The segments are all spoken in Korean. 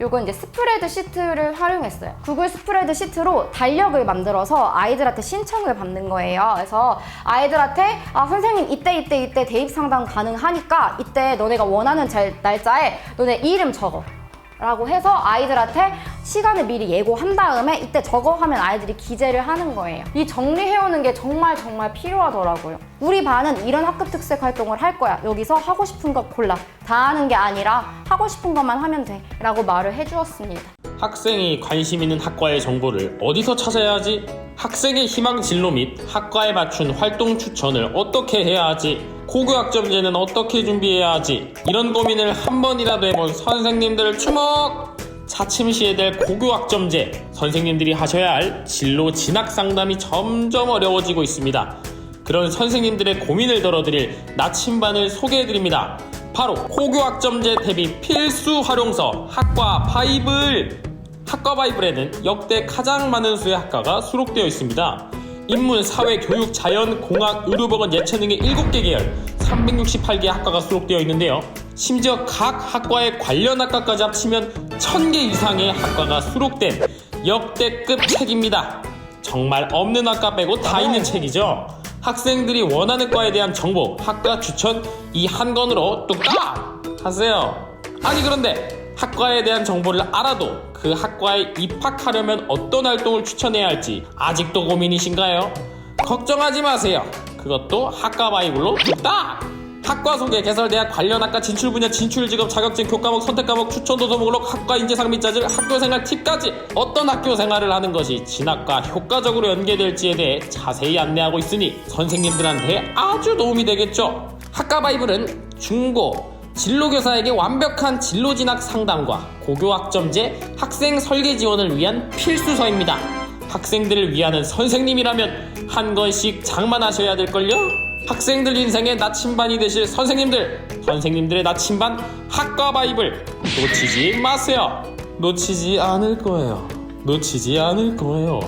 요건 이제 스프레드 시트를 활용했어요. 구글 스프레드 시트로 달력을 만들어서 아이들한테 신청을 받는 거예요. 그래서 아이들한테 선생님 이때 대입 상담 가능하니까 이때 너네가 원하는 날짜에 너네 이름 적어 라고 해서 아이들한테 시간을 미리 예고한 다음에 이때 저거 하면 아이들이 기재를 하는 거예요. 이 정리해오는 게 정말 필요하더라고요. 우리 반은 이런 학급 특색 활동을 할 거야. 여기서 하고 싶은 거 골라. 다 하는 게 아니라 하고 싶은 것만 하면 돼 라고 말을 해주었습니다. 학생이 관심 있는 학과의 정보를 어디서 찾아야 하지? 학생의 희망 진로 및 학과에 맞춘 활동 추천을 어떻게 해야 하지? 고교학점제는 어떻게 준비해야 하지? 이런 고민을 한 번이라도 해본 선생님들을 주목! 차츰시에 될 고교학점제, 선생님들이 하셔야 할 진로 진학 상담이 점점 어려워지고 있습니다. 그런 선생님들의 고민을 덜어드릴 나침반을 소개해드립니다. 바로 고교학점제 대비 필수 활용서 학과 바이블! 학과 바이블에는 역대 가장 많은 수의 학과가 수록되어 있습니다. 인문, 사회, 교육, 자연, 공학, 의료보건, 예체능의 7개 계열 368개 학과가 수록되어 있는데요. 심지어 각 학과의 관련 학과까지 합치면 1000개 이상의 학과가 수록된 역대급 책입니다. 정말 없는 학과 빼고 다 있는 책이죠. 학생들이 원하는 과에 대한 정보, 학과 추천 이 한 권으로 뚝딱 하세요. 아니 그런데 학과에 대한 정보를 알아도 그 학과에 입학하려면 어떤 활동을 추천해야 할지 아직도 고민이신가요? 걱정하지 마세요. 그것도 학과 바이블로 뚝딱! 학과 소개, 개설대학, 관련 학과, 진출 분야, 진출 직업, 자격증, 교과목, 선택과목, 추천 도서 목록, 학과 인재상 및 자질, 학교생활 팁까지 어떤 학교생활을 하는 것이 진학과 효과적으로 연계될지에 대해 자세히 안내하고 있으니 선생님들한테 아주 도움이 되겠죠. 학과 바이블은 중고, 진로교사에게 완벽한 진로 진학 상담과 고교학점제, 학생 설계 지원을 위한 필수서입니다. 학생들을 위하는 선생님이라면 한 권씩 장만하셔야 될걸요? 학생들 인생의 나침반이 되실 선생님들의 나침반 학과 바이블 놓치지 마세요. 놓치지 않을 거예요. 놓치지 않을 거예요.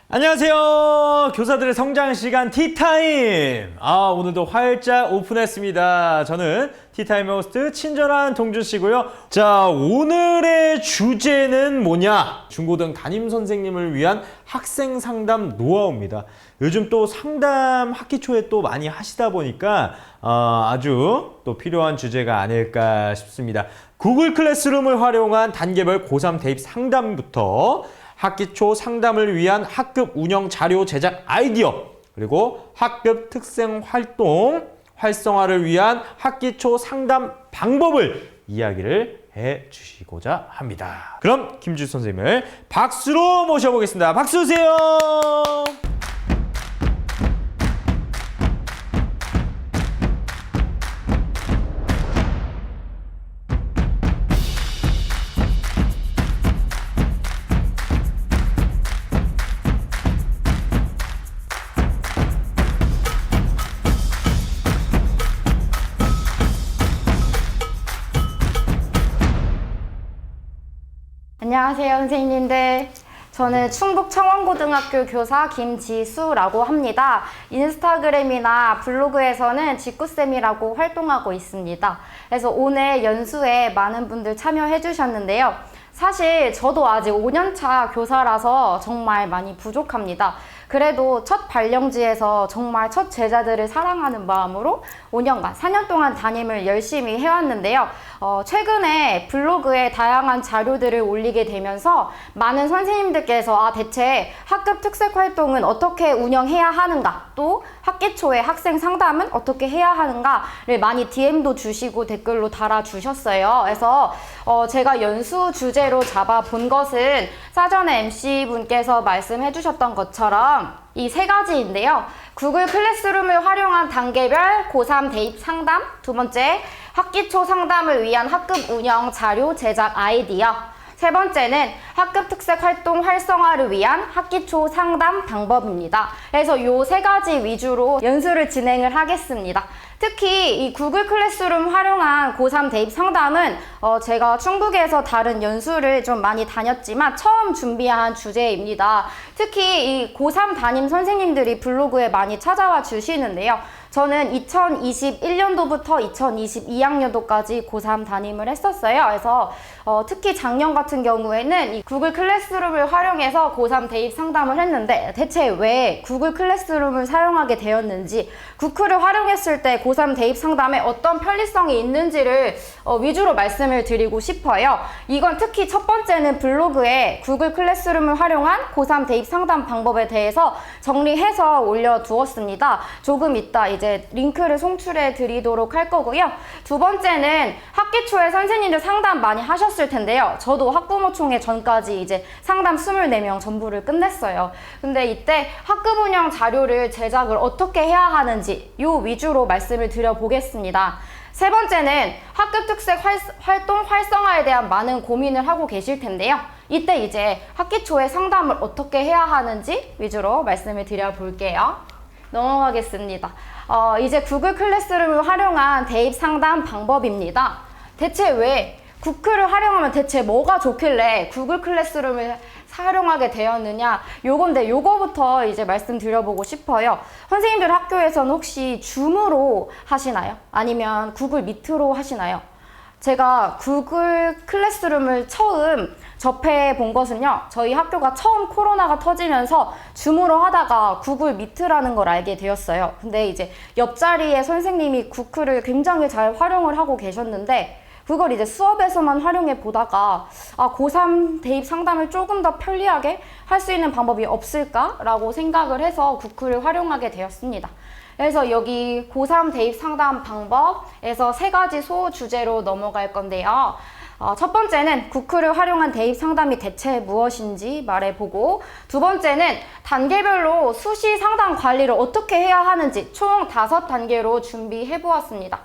안녕하세요. 교사들의 성장 시간 티타임. 오늘도 활짝 오픈했습니다. 저는 티타임의 호스트 친절한 동준씨고요. 자, 오늘의 주제는 뭐냐? 중고등 담임 선생님을 위한 학생 상담 노하우입니다. 요즘 또 상담 학기 초에 또 많이 하시다 보니까 아주 또 필요한 주제가 아닐까 싶습니다. 구글 클래스룸을 활용한 단계별 고3 대입 상담부터 학기 초 상담을 위한 학급 운영 자료 제작 아이디어, 그리고 학급 특생 활동 활성화를 위한 학기 초 상담 방법을 이야기를 해 주시고자 합니다. 그럼 김주 선생님을 박수로 모셔보겠습니다. 박수 주세요. 안녕하세요 선생님들. 저는 충북 청원고등학교 교사 김지수라고 합니다. 인스타그램이나 블로그에서는 지꾸쌤이라고 활동하고 있습니다. 그래서 오늘 연수에 많은 분들 참여해 주셨는데요. 사실 저도 아직 5년차 교사라서 정말 많이 부족합니다. 그래도 첫 발령지에서 정말 첫 제자들을 사랑하는 마음으로 5년간 4년 동안 담임을 열심히 해왔는데요. 최근에 블로그에 다양한 자료들을 올리게 되면서 많은 선생님들께서 대체 학급 특색 활동은 어떻게 운영해야 하는가, 또 학기 초에 학생 상담은 어떻게 해야 하는가를 많이 DM도 주시고 댓글로 달아주셨어요. 그래서 제가 연수 주제로 잡아본 것은 사전에 MC분께서 말씀해 주셨던 것처럼 이 세 가지인데요. 구글 클래스룸을 활용한 단계별 고3 대입 상담, 두 번째 학기 초 상담을 위한 학급 운영 자료 제작 아이디어, 세 번째는 학급 특색 활동 활성화를 위한 학기 초 상담 방법입니다. 그래서 요 세 가지 위주로 연수를 진행을 하겠습니다. 특히 이 구글 클래스룸 활용한 고3 대입 상담은 제가 충북에서 다른 연수를 좀 많이 다녔지만 처음 준비한 주제입니다. 특히 이 고3 담임 선생님들이 블로그에 많이 찾아와 주시는데요. 저는 2021년도부터 2022학년도까지 고3 담임을 했었어요. 그래서 특히 작년 같은 경우에는 이 구글 클래스룸을 활용해서 고3 대입 상담을 했는데 대체 왜 구글 클래스룸을 사용하게 되었는지, 구클을 활용했을 때 고3 대입 상담에 어떤 편리성이 있는지를 위주로 말씀을 드리고 싶어요. 이건 특히 첫 번째는 블로그에 구글 클래스룸을 활용한 고3 대입 상담 방법에 대해서 정리해서 올려두었습니다. 조금 이따 이제 링크를 송출해 드리도록 할 거고요. 두 번째는 학기 초에 선생님들 상담 많이 하셨을 텐데요. 저도 학부모총회 전까지 이제 상담 24명 전부를 끝냈어요. 근데 이때 학급 운영 자료를 제작을 어떻게 해야 하는지 요 위주로 말씀을 드려보겠습니다. 세 번째는 학급 특색 활동 활성화에 대한 많은 고민을 하고 계실 텐데요. 이때 이제 학기 초에 상담을 어떻게 해야 하는지 위주로 말씀을 드려볼게요. 넘어가겠습니다. 이제 구글 클래스룸을 활용한 대입 상담 방법입니다. 대체 왜 구글을 활용하면 대체 뭐가 좋길래 구글 클래스룸을 활용하게 되었느냐, 요건데 요거부터 이제 말씀드려보고 싶어요. 선생님들 학교에서는 혹시 줌으로 하시나요? 아니면 구글 미트로 하시나요? 제가 구글 클래스룸을 처음 접해 본 것은요, 저희 학교가 처음 코로나가 터지면서 줌으로 하다가 구글 미트라는 걸 알게 되었어요. 근데 이제 옆자리에 선생님이 구글을 굉장히 잘 활용을 하고 계셨는데 그걸 이제 수업에서만 활용해 보다가 고3 대입 상담을 조금 더 편리하게 할 수 있는 방법이 없을까라고 생각을 해서 구글을 활용하게 되었습니다. 그래서 여기 고3 대입 상담 방법에서 세 가지 소주제로 넘어갈 건데요. 첫 번째는 구글을 활용한 대입 상담이 대체 무엇인지 말해보고, 두 번째는 단계별로 수시 상담 관리를 어떻게 해야 하는지 총 5단계로 준비해보았습니다.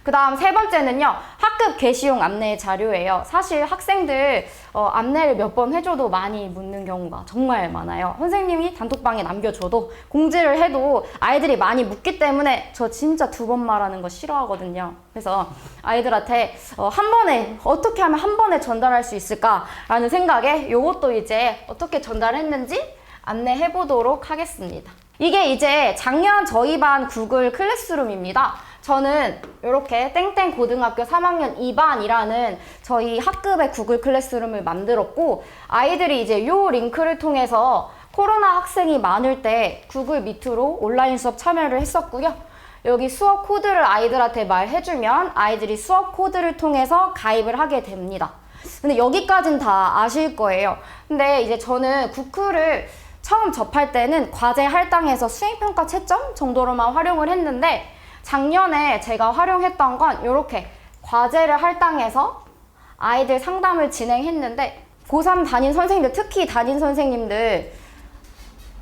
그 다음 세 번째는요, 학급 개시용 안내 자료예요. 사실 학생들 안내를 몇 번 해줘도 많이 묻는 경우가 정말 많아요. 선생님이 단톡방에 남겨줘도 공지를 해도 아이들이 많이 묻기 때문에 저 진짜 2번 말하는 거 싫어하거든요. 그래서 아이들한테 한 번에 어떻게 하면 한 번에 전달할 수 있을까라는 생각에 요것도 이제 어떻게 전달했는지 안내해 보도록 하겠습니다. 이게 이제 작년 저희 반 구글 클래스룸입니다. 저는 이렇게 땡땡 고등학교 3학년 2반이라는 저희 학급의 구글 클래스룸을 만들었고, 아이들이 이제 요 링크를 통해서 코로나 학생이 많을 때 구글 미트로 온라인 수업 참여를 했었고요. 여기 수업 코드를 아이들한테 말해주면 아이들이 수업 코드를 통해서 가입을 하게 됩니다. 근데 여기까지는 다 아실 거예요. 근데 이제 저는 구글을 처음 접할 때는 과제 할당에서 수행평가 채점 정도로만 활용을 했는데, 작년에 제가 활용했던 건 이렇게 과제를 할당해서 아이들 상담을 진행했는데, 고3 담임 선생님들, 특히 담임 선생님들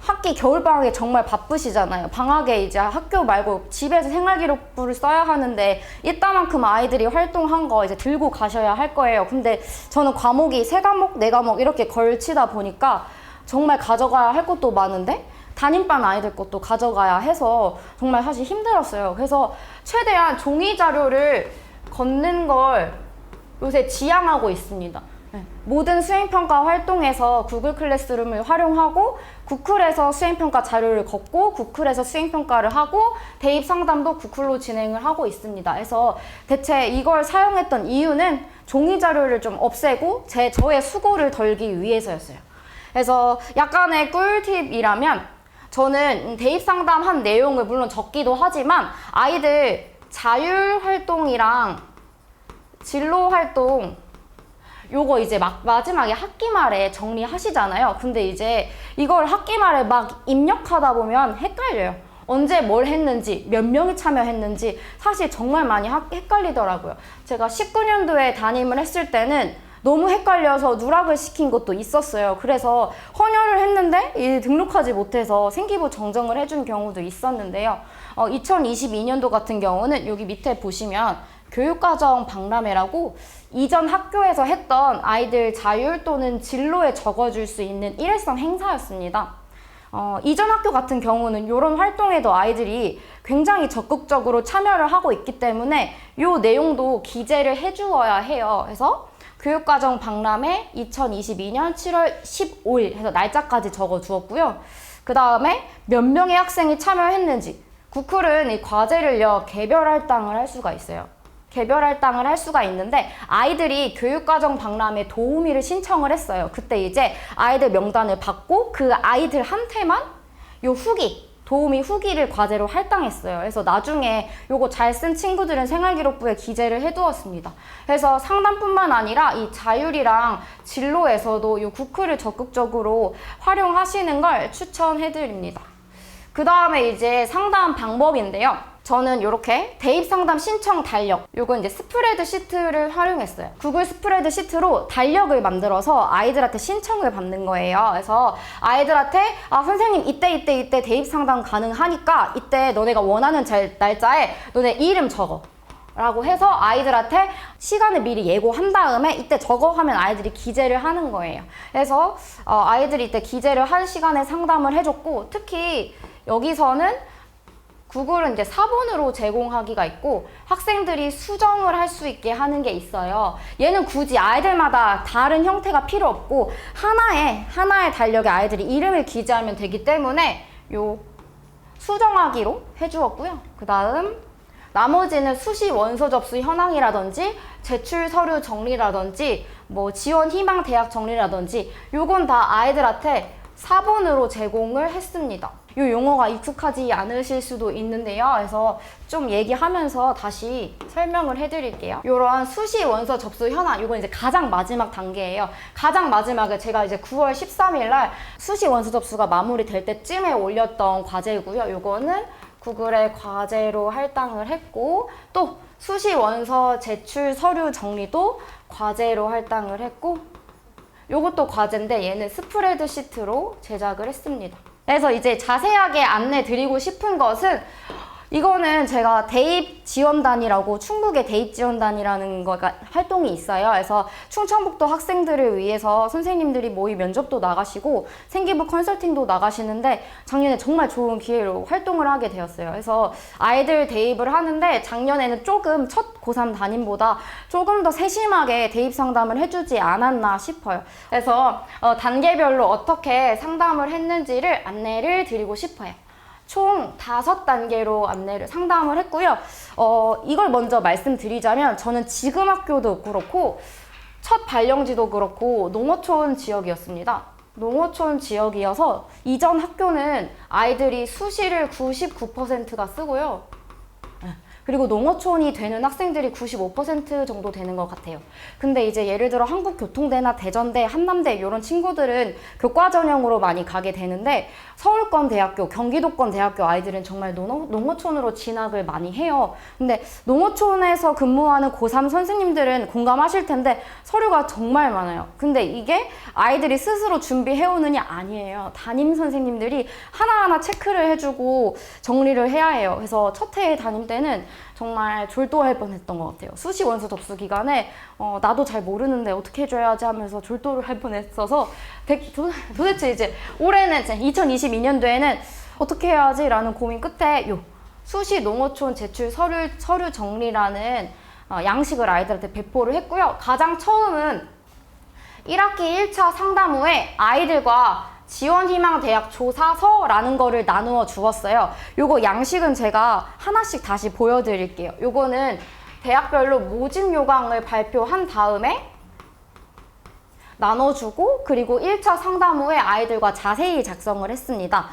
학기 겨울방학에 정말 바쁘시잖아요. 방학에 이제 학교 말고 집에서 생활기록부를 써야 하는데 이따만큼 아이들이 활동한 거 이제 들고 가셔야 할 거예요. 근데 저는 과목이 3과목, 4과목 이렇게 걸치다 보니까 정말 가져가야 할 것도 많은데 담임반 아이들 것도 가져가야 해서 정말 사실 힘들었어요. 그래서 최대한 종이 자료를 걷는 걸 요새 지향하고 있습니다. 모든 수행평가 활동에서 구글 클래스룸을 활용하고, 구글에서 수행평가 자료를 걷고, 구글에서 수행평가를 하고, 대입 상담도 구글로 진행을 하고 있습니다. 그래서 대체 이걸 사용했던 이유는 종이 자료를 좀 없애고 저의 수고를 덜기 위해서였어요. 그래서 약간의 꿀팁이라면, 저는 대입 상담한 내용을 물론 적기도 하지만 아이들 자율 활동이랑 진로 활동 요거 이제 마지막에 학기 말에 정리하시잖아요. 근데 이제 이걸 학기 말에 막 입력하다 보면 헷갈려요. 언제 뭘 했는지, 몇 명이 참여했는지 사실 정말 많이 헷갈리더라고요. 제가 19년도에 담임을 했을 때는 너무 헷갈려서 누락을 시킨 것도 있었어요. 그래서 헌혈을 했는데 등록하지 못해서 생기부 정정을 해준 경우도 있었는데요. 2022년도 같은 경우는 여기 밑에 보시면 교육과정 박람회라고 이전 학교에서 했던 아이들 자율 또는 진로에 적어줄 수 있는 일회성 행사였습니다. 이전 학교 같은 경우는 이런 활동에도 아이들이 굉장히 적극적으로 참여를 하고 있기 때문에 이 내용도 기재를 해주어야 해요. 그래서 교육과정 박람회 2022년 7월 15일 해서 날짜까지 적어주었고요. 그 다음에 몇 명의 학생이 참여했는지, 구클은 이 과제를요 개별 할당을 할 수가 있어요. 개별 할당을 할 수가 있는데 아이들이 교육과정 박람회 도우미를 신청을 했어요. 그때 이제 아이들 명단을 받고 그 아이들한테만 요 후기, 도우미 후기를 과제로 할당했어요. 그래서 나중에 요거 잘 쓴 친구들은 생활기록부에 기재를 해두었습니다. 그래서 상담뿐만 아니라 이 자율이랑 진로에서도 요 구클을 적극적으로 활용하시는 걸 추천해드립니다. 그 다음에 이제 상담 방법인데요. 저는 이렇게 대입 상담 신청 달력, 요건 이제 스프레드 시트를 활용했어요. 구글 스프레드 시트로 달력을 만들어서 아이들한테 신청을 받는 거예요. 그래서 아이들한테 선생님 이때 대입 상담 가능하니까 이때 너네가 원하는 날짜에 너네 이름 적어 라고 해서 아이들한테 시간을 미리 예고한 다음에 이때 적어 하면 아이들이 기재를 하는 거예요. 그래서 아이들이 이때 기재를 한 시간에 상담을 해줬고, 특히 여기서는 구글은 이제 사본으로 제공하기가 있고 학생들이 수정을 할 수 있게 하는 게 있어요. 얘는 굳이 아이들마다 다른 형태가 필요 없고 하나의 달력에 아이들이 이름을 기재하면 되기 때문에 요 수정하기로 해주었고요. 그 다음 나머지는 수시 원서 접수 현황이라든지 제출 서류 정리라든지 뭐 지원 희망 대학 정리라든지 요건 다 아이들한테 사본으로 제공을 했습니다. 이 용어가 익숙하지 않으실 수도 있는데요. 그래서 좀 얘기하면서 다시 설명을 해드릴게요. 이런 수시 원서 접수 현황, 이건 이제 가장 마지막 단계예요. 가장 마지막에 제가 이제 9월 13일 날 수시 원서 접수가 마무리될 때쯤에 올렸던 과제고요. 이거는 구글에 과제로 할당을 했고, 또 수시 원서 제출 서류 정리도 과제로 할당을 했고, 요것도 과제인데 얘는 스프레드 시트로 제작을 했습니다. 그래서 이제 자세하게 안내 드리고 싶은 것은, 이거는 제가 대입지원단이라고 충북의 대입지원단이라는 거가 활동이 있어요. 그래서 충청북도 학생들을 위해서 선생님들이 모의 면접도 나가시고 생기부 컨설팅도 나가시는데 작년에 정말 좋은 기회로 활동을 하게 되었어요. 그래서 아이들 대입을 하는데 작년에는 조금 첫 고3 담임보다 조금 더 세심하게 대입 상담을 해주지 않았나 싶어요. 그래서 단계별로 어떻게 상담을 했는지를 안내를 드리고 싶어요. 총 5단계로 상담을 했고요. 이걸 먼저 말씀드리자면 저는 지금 학교도 그렇고 첫 발령지도 그렇고 농어촌 지역이었습니다. 농어촌 지역이어서 이전 학교는 아이들이 수시를 99%가 쓰고요. 그리고 농어촌이 되는 학생들이 95% 정도 되는 것 같아요. 근데 이제 예를 들어 한국교통대나 대전대, 한남대 이런 친구들은 교과 전형으로 많이 가게 되는데 서울권 대학교, 경기도권 대학교 아이들은 정말 농어촌으로 진학을 많이 해요. 근데 농어촌에서 근무하는 고3 선생님들은 공감하실 텐데 서류가 정말 많아요. 근데 이게 아이들이 스스로 준비해오느냐 아니에요. 담임 선생님들이 하나하나 체크를 해주고 정리를 해야 해요. 그래서 첫 해에 담임 때는 정말 졸도할 뻔했던 것 같아요. 수시 원서 접수 기간에 나도 잘 모르는데 어떻게 해줘야지 하면서 졸도를 할 뻔했어서 도대체 이제 올해는 2022년도에는 어떻게 해야지 라는 고민 끝에 요 수시 농어촌 제출 서류 정리라는 양식을 아이들한테 배포를 했고요. 가장 처음은 1학기 1차 상담 후에 아이들과 지원희망대학 조사서라는 거를 나누어 주었어요. 요거 양식은 제가 하나씩 다시 보여드릴게요. 요거는 대학별로 모집 요강을 발표한 다음에 나눠주고, 그리고 1차 상담 후에 아이들과 자세히 작성을 했습니다.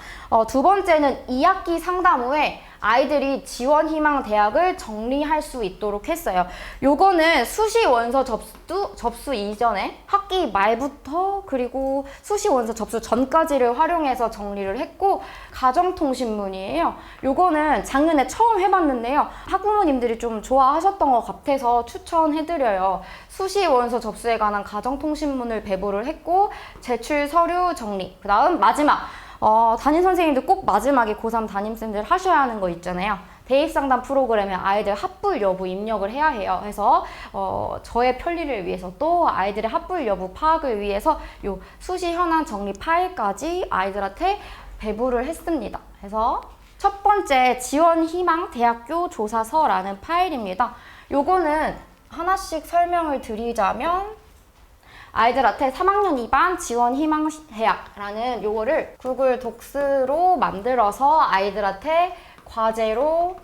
두 번째는 2학기 상담 후에 아이들이 지원희망대학을 정리할 수 있도록 했어요. 요거는 수시 원서 접수 이전에 학기 말부터 그리고 수시 원서 접수 전까지를 활용해서 정리를 했고, 가정통신문이에요. 요거는 작년에 처음 해봤는데요. 학부모님들이 좀 좋아하셨던 것 같아서 추천해드려요. 수시 원서 접수에 관한 가정통신문을 배부를 했고, 제출 서류 정리, 그 다음 마지막 담임 선생님들 꼭 마지막에 고3 담임쌤들 하셔야 하는 거 있잖아요. 대입상담 프로그램에 아이들 합불 여부 입력을 해야 해요. 그래서 저의 편리를 위해서 또 아이들의 합불 여부 파악을 위해서 요 수시 현황 정리 파일까지 아이들한테 배부를 했습니다. 그래서 첫 번째 지원 희망 대학교 조사서라는 파일입니다. 요거는 하나씩 설명을 드리자면 아이들한테 3학년 2반 지원 희망 대학라는 요거를 구글 독스로 만들어서 아이들한테 과제로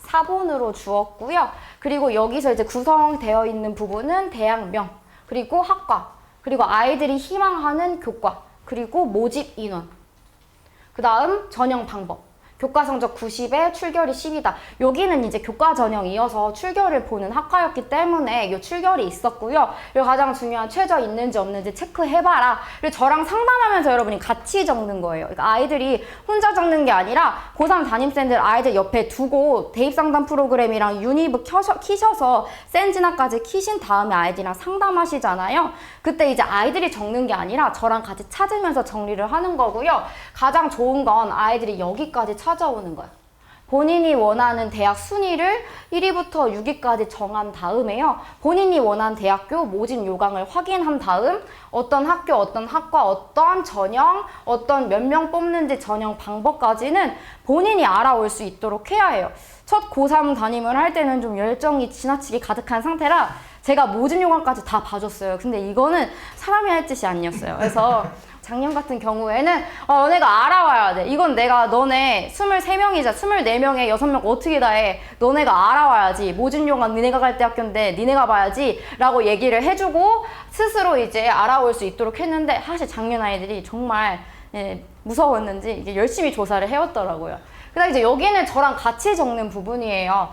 사본으로 주었고요. 그리고 여기서 이제 구성되어 있는 부분은 대학명, 그리고 학과, 그리고 아이들이 희망하는 교과, 그리고 모집 인원, 그 다음 전형 방법, 교과 성적 90에 출결이 10이다. 여기는 이제 교과 전형이어서 출결을 보는 학과였기 때문에 이 출결이 있었고요. 그리고 가장 중요한 최저 있는지 없는지 체크해봐라. 그리고 저랑 상담하면서 여러분이 같이 적는 거예요. 그러니까 아이들이 혼자 적는 게 아니라 고3 담임쌤들 아이들 옆에 두고 대입상담 프로그램이랑 유니브 키셔서 센지나까지 키신 다음에 아이들이랑 상담하시잖아요. 그때 이제 아이들이 적는 게 아니라 저랑 같이 찾으면서 정리를 하는 거고요. 가장 좋은 건 아이들이 여기까지 찾아오는 거예요. 본인이 원하는 대학 순위를 1위부터 6위까지 정한 다음에요. 본인이 원하는 대학교 모집 요강을 확인한 다음 어떤 학교, 어떤 학과, 어떤 전형, 어떤 몇 명 뽑는지 전형 방법까지는 본인이 알아올 수 있도록 해야 해요. 첫 고3 담임을 할 때는 좀 열정이 지나치게 가득한 상태라 제가 모집 요강까지 다 봐줬어요. 근데 이거는 사람이 할 짓이 아니었어요. 그래서 작년 같은 경우에는 너네가 알아와야 돼. 이건 내가 너네 23명이자 24명에 6명 어떻게 다 해. 너네가 알아와야지. 모집 요강 니네가 갈 대학교인데 니네가 봐야지 라고 얘기를 해주고 스스로 이제 알아올 수 있도록 했는데 사실 작년 아이들이 정말 무서웠는지 이게 열심히 조사를 해왔더라고요. 그다음 이제 여기는 저랑 같이 적는 부분이에요.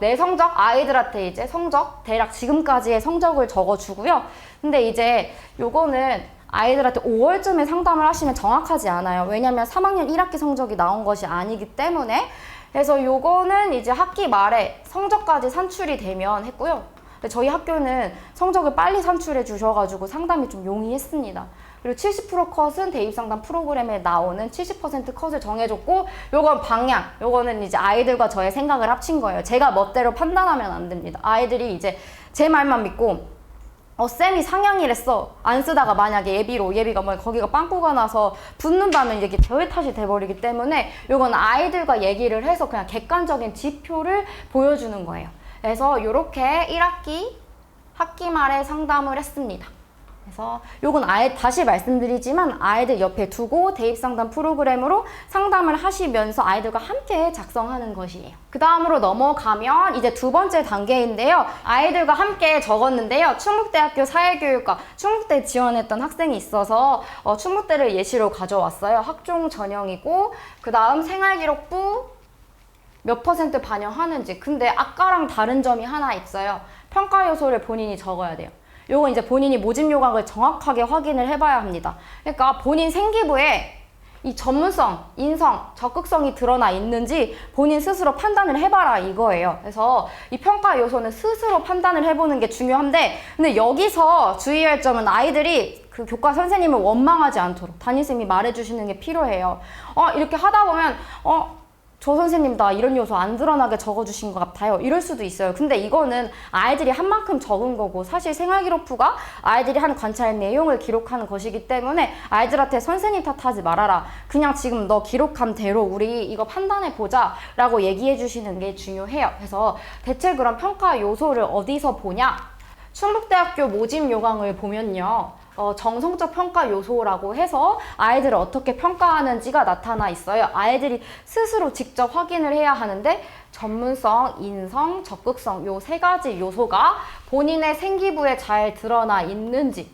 내 성적, 아이들한테 이제 성적, 대략 지금까지의 성적을 적어주고요. 근데 이제 요거는 아이들한테 5월쯤에 상담을 하시면 정확하지 않아요. 왜냐면 3학년 1학기 성적이 나온 것이 아니기 때문에. 그래서 요거는 이제 학기 말에 성적까지 산출이 되면 했고요. 저희 학교는 성적을 빨리 산출해 주셔가지고 상담이 좀 용이했습니다. 그리고 70% 컷은 대입상담 프로그램에 나오는 70% 컷을 정해줬고, 요건 방향, 요거는 이제 아이들과 저의 생각을 합친 거예요. 제가 멋대로 판단하면 안 됩니다. 아이들이 이제 제 말만 믿고 쌤이 상향이랬어. 안 쓰다가 만약에 예비가 뭐 거기가 빵꾸가 나서 붙는다면 이게 저의 탓이 돼버리기 때문에 요건 아이들과 얘기를 해서 그냥 객관적인 지표를 보여주는 거예요. 그래서 요렇게 1학기 학기 말에 상담을 했습니다. 그래서 요건 다시 말씀드리지만 아이들 옆에 두고 대입상담 프로그램으로 상담을 하시면서 아이들과 함께 작성하는 것이에요. 그 다음으로 넘어가면 이제 두 번째 단계인데요. 아이들과 함께 적었는데요. 충북대학교 사회교육과 충북대 지원했던 학생이 있어서 충북대를 예시로 가져왔어요. 학종 전형이고 그 다음 생활기록부 몇 % 반영하는지. 근데 아까랑 다른 점이 하나 있어요. 평가 요소를 본인이 적어야 돼요. 요건 이제 본인이 모집 요강을 정확하게 확인을 해봐야 합니다. 그러니까 본인 생기부에 이 전문성, 인성, 적극성이 드러나 있는지 본인 스스로 판단을 해봐라 이거예요. 그래서 이 평가 요소는 스스로 판단을 해보는 게 중요한데, 근데 여기서 주의할 점은 아이들이 그 교과 선생님을 원망하지 않도록 담임쌤이 말해주시는 게 필요해요. 이렇게 하다 보면 저 선생님 나 이런 요소 안 드러나게 적어주신 것 같아요. 이럴 수도 있어요. 근데 이거는 아이들이 한 만큼 적은 거고, 사실 생활기록부가 아이들이 한 관찰 내용을 기록하는 것이기 때문에 아이들한테 선생님 탓하지 말아라. 그냥 지금 너 기록한 대로 우리 이거 판단해보자 라고 얘기해 주시는 게 중요해요. 그래서 대체 그럼 평가 요소를 어디서 보냐? 충북대학교 모집 요강을 보면요. 정성적 평가 요소라고 해서 아이들을 어떻게 평가하는지가 나타나 있어요. 아이들이 스스로 직접 확인을 해야 하는데 전문성, 인성, 적극성 요 세 가지 요소가 본인의 생기부에 잘 드러나 있는지,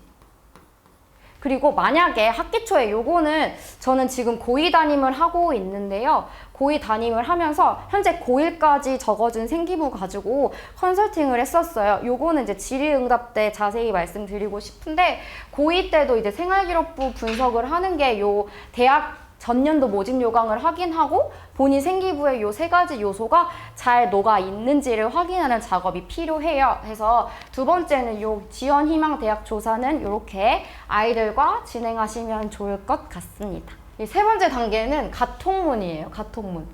그리고 만약에 학기 초에 요거는 저는 지금 고2 담임을 하고 있는데요. 고2 담임을 하면서 현재 고1까지 적어준 생기부 가지고 컨설팅을 했었어요. 요거는 이제 질의응답 때 자세히 말씀드리고 싶은데, 고2 때도 이제 생활기록부 분석을 하는 게 요 대학 전년도 모집 요강을 확인하고 본인 생기부에 요 세 가지 요소가 잘 녹아 있는지를 확인하는 작업이 필요해요. 그래서 두 번째는 요 지원 희망 대학 조사는 이렇게 아이들과 진행하시면 좋을 것 같습니다. 이 세 번째 단계는 가통문이에요. 가통문.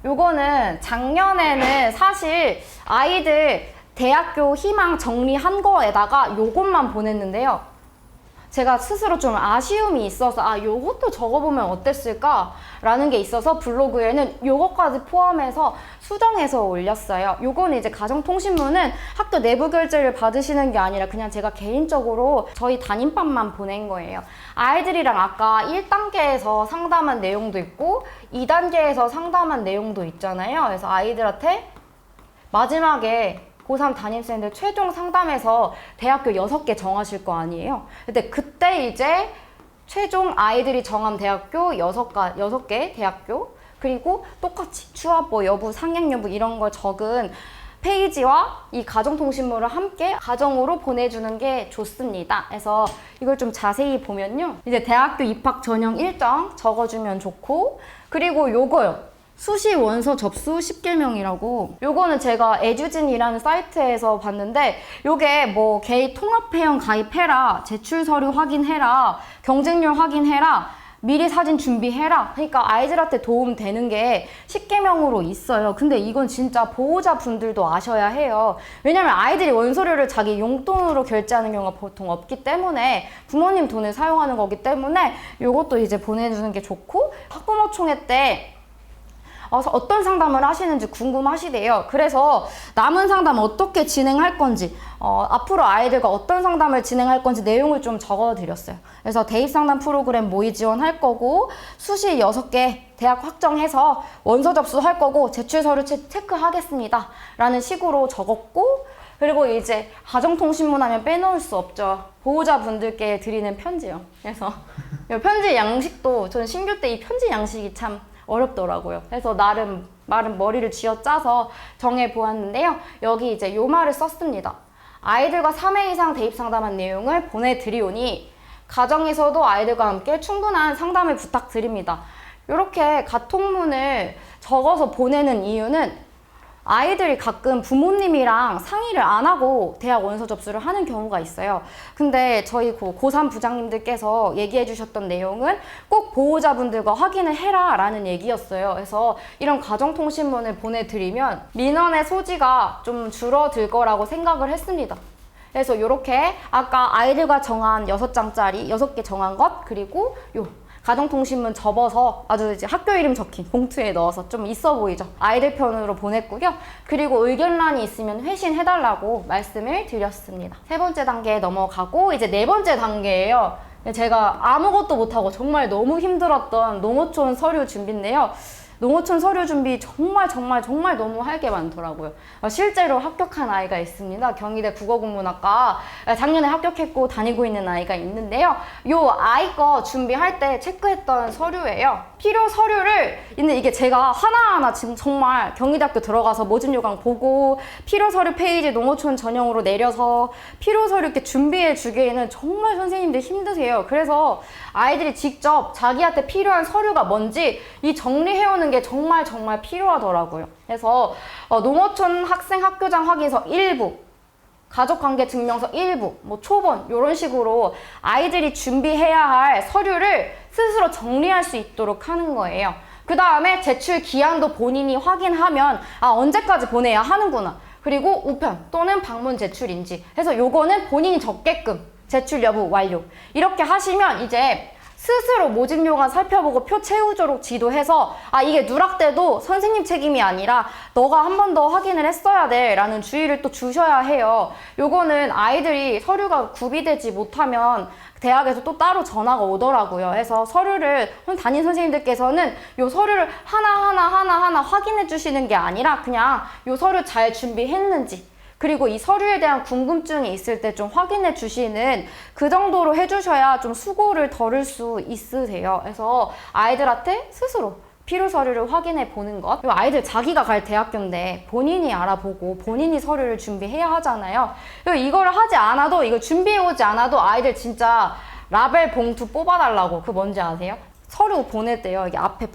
요거는 작년에는 사실 아이들 대학교 희망 정리한 거에다가 요것만 보냈는데요. 제가 스스로 좀 아쉬움이 있어서 요것도 적어보면 어땠을까? 라는 게 있어서 블로그에는 요것까지 포함해서 수정해서 올렸어요. 요거는 이제 가정통신문은 학교 내부 결제를 받으시는 게 아니라 그냥 제가 개인적으로 저희 담임반만 보낸 거예요. 아이들이랑 아까 1단계에서 상담한 내용도 있고 2단계에서 상담한 내용도 있잖아요. 그래서 아이들한테 마지막에 고3 담임쌤들 최종 상담에서 대학교 6개 정하실 거 아니에요. 근데 그때 이제 최종 아이들이 정한 대학교 6개 대학교, 그리고 똑같이 취업보 여부, 상향 여부 이런 걸 적은 페이지와 이 가정통신문을 함께 가정으로 보내주는 게 좋습니다. 그래서 이걸 좀 자세히 보면요. 이제 대학교 입학 전형 일정 적어주면 좋고, 그리고 요거요. 수시 원서 접수 10개명이라고. 요거는 제가 에듀진이라는 사이트에서 봤는데 요게 뭐 개인 통합회원 가입해라, 제출 서류 확인해라, 경쟁률 확인해라, 미리 사진 준비해라. 그러니까 아이들한테 도움 되는 게 10개명으로 있어요. 근데 이건 진짜 보호자분들도 아셔야 해요. 왜냐면 아이들이 원서료를 자기 용돈으로 결제하는 경우가 보통 없기 때문에 부모님 돈을 사용하는 거기 때문에 요것도 이제 보내주는 게 좋고, 학부모총회 때 어떤 상담을 하시는지 궁금하시대요. 그래서 남은 상담 어떻게 진행할 건지, 앞으로 아이들과 어떤 상담을 진행할 건지 내용을 좀 적어드렸어요. 그래서 대입상담 프로그램 모의 지원할 거고, 수시 6개 대학 확정해서 원서 접수할 거고, 제출 서류 체크하겠습니다 라는 식으로 적었고, 그리고 이제 가정통신문 하면 빼놓을 수 없죠. 보호자분들께 드리는 편지요. 그래서 이 편지 양식도 저는 신규 때 이 편지 양식이 참 어렵더라고요. 그래서 나름 머리를 쥐어짜서 정해보았는데요. 여기 이제 요 말을 썼습니다. 아이들과 3회 이상 대입 상담한 내용을 보내드리오니 가정에서도 아이들과 함께 충분한 상담을 부탁드립니다. 이렇게 가통문을 적어서 보내는 이유는 아이들이 가끔 부모님이랑 상의를 안 하고 대학 원서 접수를 하는 경우가 있어요. 근데 저희 고3 부장님들께서 얘기해 주셨던 내용은 꼭 보호자분들과 확인을 해라 라는 얘기였어요. 그래서 이런 가정통신문을 보내드리면 민원의 소지가 좀 줄어들 거라고 생각을 했습니다. 그래서 이렇게 아까 아이들과 정한 6장짜리 6개 정한 것, 그리고 가정통신문 접어서 아주 이제 학교 이름 적힌 봉투에 넣어서 좀 있어 보이죠. 아이들 편으로 보냈고요. 그리고 의견란이 있으면 회신해달라고 말씀을 드렸습니다. 3번째 단계에 넘어가고 이제 4번째 단계예요. 제가 아무것도 못하고 정말 너무 힘들었던 농어촌 서류 준비인데요. 농어촌 서류 준비 정말 너무 할 게 많더라고요. 실제로 합격한 아이가 있습니다. 경희대 국어국문학과 작년에 합격했고 다니고 있는 아이가 있는데요. 요 아이 거 준비할 때 체크했던 서류예요. 필요 서류를, 근데 이게 제가 하나하나 지금 정말 경희대학교 들어가서 모집 요강 보고 필요 서류 페이지 농어촌 전형으로 내려서 필요 서류 이렇게 준비해 주기에는 정말 선생님들 힘드세요. 그래서 아이들이 직접 자기한테 필요한 서류가 뭔지 이 정리해오는 게 정말 필요하더라고요. 그래서 농어촌 학생 학교장 확인서 일부, 가족관계 증명서 일부, 뭐 초본 이런 식으로 아이들이 준비해야 할 서류를 스스로 정리할 수 있도록 하는 거예요. 그 다음에 제출 기한도 본인이 확인하면 언제까지 보내야 하는구나. 그리고 우편 또는 방문 제출인지 해서 요거는 본인이 적게끔 제출 여부 완료. 이렇게 하시면 이제 스스로 모집 요강 살펴보고 표 채우도록 지도해서 이게 누락돼도 선생님 책임이 아니라 너가 한 번 더 확인을 했어야 돼 라는 주의를 또 주셔야 해요. 요거는 아이들이 서류가 구비되지 못하면 대학에서 또 따로 전화가 오더라고요. 해서 서류를 담임 선생님들께서는 요 서류를 하나하나 확인해 주시는 게 아니라 그냥 요 서류 잘 준비했는지, 그리고 이 서류에 대한 궁금증이 있을 때 좀 확인해 주시는 그 정도로 해주셔야 좀 수고를 덜을 수 있으세요. 그래서 아이들한테 스스로 필요 서류를 확인해 보는 것. 그리고 아이들 자기가 갈 대학교인데 본인이 알아보고 본인이 서류를 준비해야 하잖아요. 그리고 이거를 하지 않아도, 이거 준비해 오지 않아도 아이들 진짜 라벨 봉투 뽑아달라고, 그 뭔지 아세요? 서류 보낼 때요, 이게 앞에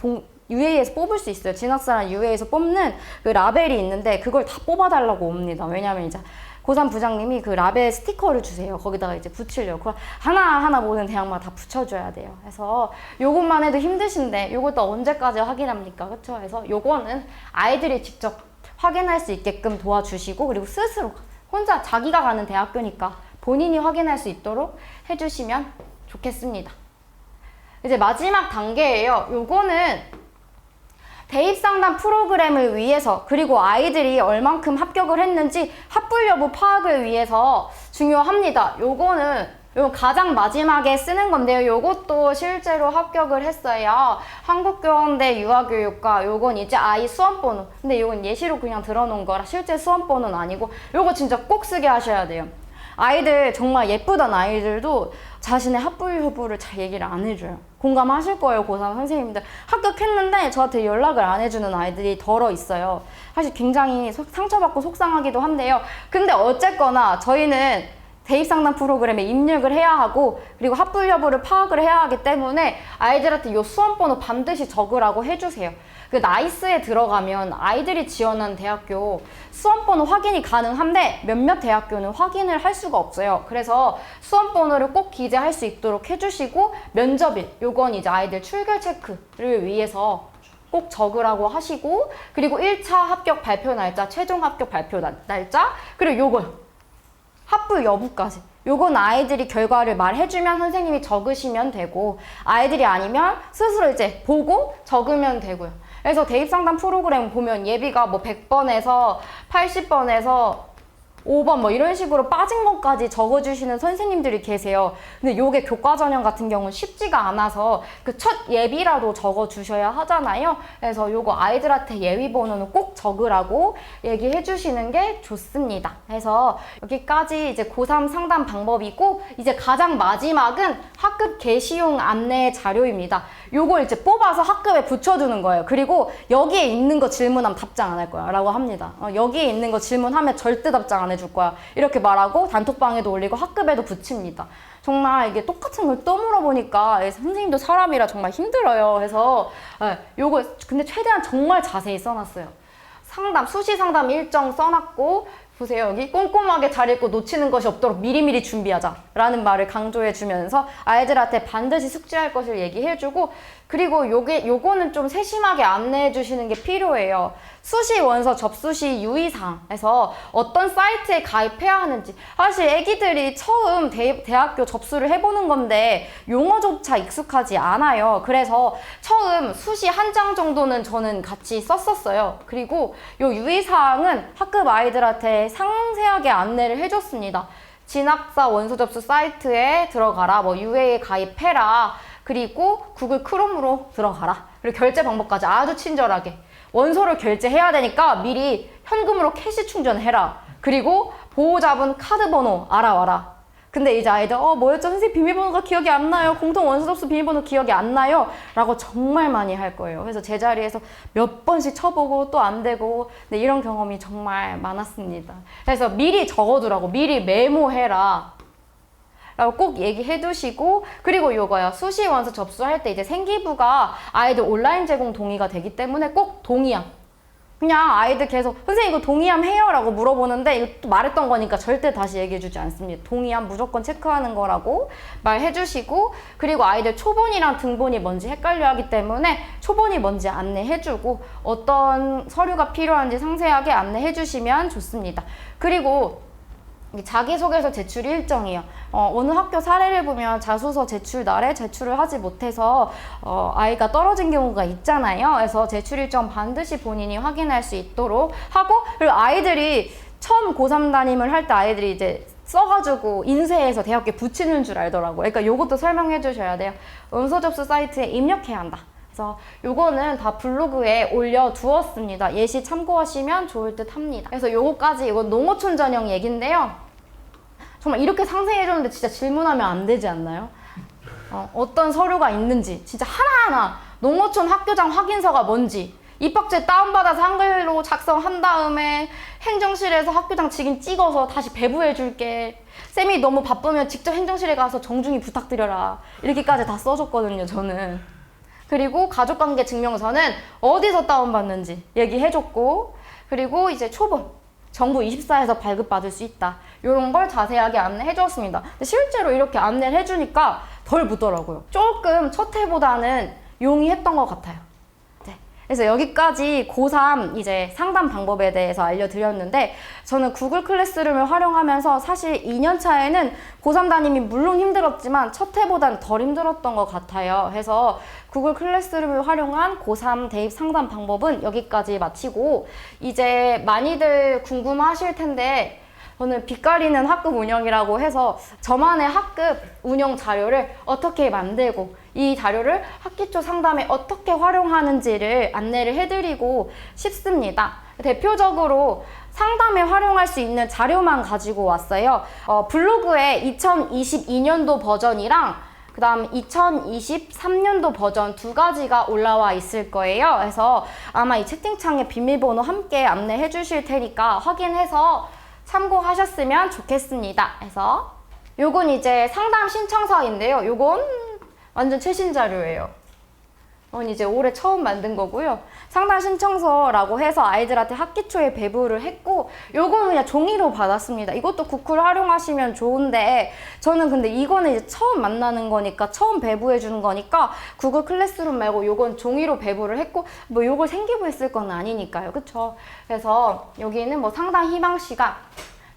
UA에서 뽑을 수 있어요. 진학사랑 UA에서 뽑는 그 라벨이 있는데 그걸 다 뽑아달라고 옵니다. 왜냐면 이제 고3 부장님이 그 라벨 스티커를 주세요. 거기다가 이제 붙이려고. 그걸 하나하나 모든 대학마다 다 붙여줘야 돼요. 그래서 요것만 해도 힘드신데 요것도 언제까지 확인합니까? 그쵸? 그래서 요거는 아이들이 직접 확인할 수 있게끔 도와주시고, 그리고 스스로 혼자 자기가 가는 대학교니까 본인이 확인할 수 있도록 해주시면 좋겠습니다. 이제 마지막 단계예요. 요거는 대입상담 프로그램을 위해서, 그리고 아이들이 얼만큼 합격을 했는지 합불 여부 파악을 위해서 중요합니다. 요거는 가장 마지막에 쓰는 건데요. 요것도 실제로 합격을 했어요. 한국교원대 유아교육과 요건 이제 아이 수험번호. 근데 요건 예시로 그냥 들어놓은 거라 실제 수험번호는 아니고 요거 진짜 꼭 쓰게 하셔야 돼요. 아이들 정말 예쁘던 아이들도 자신의 합불 여부를 잘 얘기를 안 해줘요. 공감하실 거예요. 고3 선생님들. 합격했는데 저한테 연락을 안 해주는 아이들이 덜어 있어요. 사실 굉장히 상처받고 속상하기도 한데요. 근데 어쨌거나 저희는 대입상담 프로그램에 입력을 해야 하고, 그리고 합불 여부를 파악을 해야 하기 때문에 아이들한테 요 수험번호 반드시 적으라고 해주세요. 그 나이스에 들어가면 아이들이 지원한 대학교 수험번호 확인이 가능한데 몇몇 대학교는 확인을 할 수가 없어요. 그래서 수험번호를 꼭 기재할 수 있도록 해주시고, 면접일 요건 이제 아이들 출결 체크를 위해서 꼭 적으라고 하시고, 그리고 1차 합격 발표 날짜, 최종 합격 발표 날짜, 그리고 요거 합불 여부까지. 요건 아이들이 결과를 말해주면 선생님이 적으시면 되고, 아이들이 아니면 스스로 이제 보고 적으면 되고요. 그래서 대입상담 프로그램 보면 예비가 뭐 100번에서 80번에서 5번 뭐 이런 식으로 빠진 것까지 적어주시는 선생님들이 계세요. 근데 요게 교과 전형 같은 경우는 쉽지가 않아서 그 첫 예비라도 적어주셔야 하잖아요. 그래서 요거 아이들한테 예비 번호는 꼭 적으라고 얘기해 주시는 게 좋습니다. 그래서 여기까지 이제 고3 상담 방법이고, 이제 가장 마지막은 학급 개시용 안내 자료입니다. 요걸 이제 뽑아서 학급에 붙여두는 거예요. 그리고 여기에 있는 거 질문하면 답장 안 할 거야 라고 합니다. 여기에 있는 거 질문하면 절대 답장 안 해줄 거야 이렇게 말하고 단톡방에도 올리고 학급에도 붙입니다. 정말 이게 똑같은 걸 또 물어보니까 선생님도 사람이라 정말 힘들어요. 그래서 요거 근데 최대한 정말 자세히 써놨어요. 상담, 수시 상담 일정 써놨고, 보세요. 여기 꼼꼼하게 잘 읽고 놓치는 것이 없도록 미리미리 준비하자라는 말을 강조해 주면서 아이들한테 반드시 숙지할 것을 얘기해 주고, 그리고 요거는 좀 세심하게 안내해 주시는 게 필요해요. 수시 원서 접수 시 유의사항에서 어떤 사이트에 가입해야 하는지. 사실 애기들이 처음 대학교 접수를 해보는 건데 용어조차 익숙하지 않아요. 그래서 처음 수시 한 장 정도는 저는 같이 썼었어요. 그리고 요 유의사항은 학급 아이들한테 상세하게 안내를 해줬습니다. 진학사 원서 접수 사이트에 들어가라, 뭐 UA에 가입해라, 그리고 구글 크롬으로 들어가라, 그리고 결제 방법까지 아주 친절하게. 원서를 결제해야 되니까 미리 현금으로 캐시 충전해라. 그리고 보호자분 카드 번호 알아와라. 근데 이제 아이들 뭐였죠? 선생님 비밀번호가 기억이 안 나요. 공통 원서 접수 비밀번호 기억이 안 나요. 라고 정말 많이 할 거예요. 그래서 제자리에서 몇 번씩 쳐보고 또 안 되고, 네, 이런 경험이 정말 많았습니다. 그래서 미리 적어두라고, 미리 메모해라 라고 꼭 얘기해 두시고, 그리고 요거요. 수시 원서 접수할 때 이제 생기부가 아이들 온라인 제공 동의가 되기 때문에 꼭 동의함. 그냥 아이들 계속 선생님 이거 동의함 해요? 라고 물어보는데 이거 또 말했던 거니까 절대 다시 얘기해 주지 않습니다. 동의함 무조건 체크하는 거라고 말해 주시고, 그리고 아이들 초본이랑 등본이 뭔지 헷갈려 하기 때문에 초본이 뭔지 안내해 주고, 어떤 서류가 필요한지 상세하게 안내해 주시면 좋습니다. 그리고 자기소개서 제출 일정이요. 어느 학교 사례를 보면 자소서 제출 날에 제출을 하지 못해서 아이가 떨어진 경우가 있잖아요. 그래서 제출 일정 반드시 본인이 확인할 수 있도록 하고, 그리고 아이들이 처음 고3 담임을 할 때 아이들이 이제 써가지고 인쇄해서 대학교에 붙이는 줄 알더라고요. 그러니까 요것도 설명해 주셔야 돼요. 원서 접수 사이트에 입력해야 한다. 그래서 요거는 다 블로그에 올려두었습니다. 예시 참고하시면 좋을 듯 합니다. 그래서 요거까지, 이건 농어촌 전형 얘기인데요. 정말 이렇게 상세히 해줬는데 진짜 질문하면 안 되지 않나요? 어떤 서류가 있는지 진짜 하나하나, 농어촌 학교장 확인서가 뭔지, 입학처에 다운받아서 한글로 작성한 다음에 행정실에서 학교장 직인 찍어서 다시 배부해 줄게, 쌤이 너무 바쁘면 직접 행정실에 가서 정중히 부탁드려라, 이렇게까지 다 써줬거든요, 저는. 그리고 가족관계 증명서는 어디서 다운받는지 얘기해줬고, 그리고 이제 초본, 정부 24에서 발급받을 수 있다. 이런 걸 자세하게 안내해 주었습니다. 근데 실제로 이렇게 안내를 해주니까 덜 묻더라고요. 조금 첫 해보다는 용이했던 것 같아요. 네. 그래서 여기까지 고3 이제 상담 방법에 대해서 알려드렸는데, 저는 구글 클래스룸을 활용하면서 사실 2년 차에는 고3 담임이 물론 힘들었지만 첫 해보단 덜 힘들었던 것 같아요. 그래서 구글 클래스룸을 활용한 고3 대입 상담 방법은 여기까지 마치고, 이제 많이들 궁금하실 텐데, 저는 빛가리는 학급 운영이라고 해서 저만의 학급 운영 자료를 어떻게 만들고 이 자료를 학기 초 상담에 어떻게 활용하는지를 안내를 해드리고 싶습니다. 대표적으로 상담에 활용할 수 있는 자료만 가지고 왔어요. 블로그에 2022년도 버전이랑 그 다음 2023년도 버전 두 가지가 올라와 있을 거예요. 그래서 아마 이 채팅창에 비밀번호 함께 안내해 주실 테니까 확인해서 참고하셨으면 좋겠습니다. 그래서 요건 이제 상담 신청서인데요. 요건 완전 최신 자료예요. 이건 이제 올해 처음 만든 거고요. 상담 신청서라고 해서 아이들한테 학기 초에 배부를 했고, 요거는 그냥 종이로 받았습니다. 이것도 구글 활용하시면 좋은데, 저는 근데 이거는 이제 처음 만나는 거니까, 처음 배부해 주는 거니까 구글 클래스룸 말고 요건 종이로 배부를 했고, 뭐 요걸 생기부했을 건 아니니까요. 그쵸? 그래서 여기는 뭐 상담 희망 시간,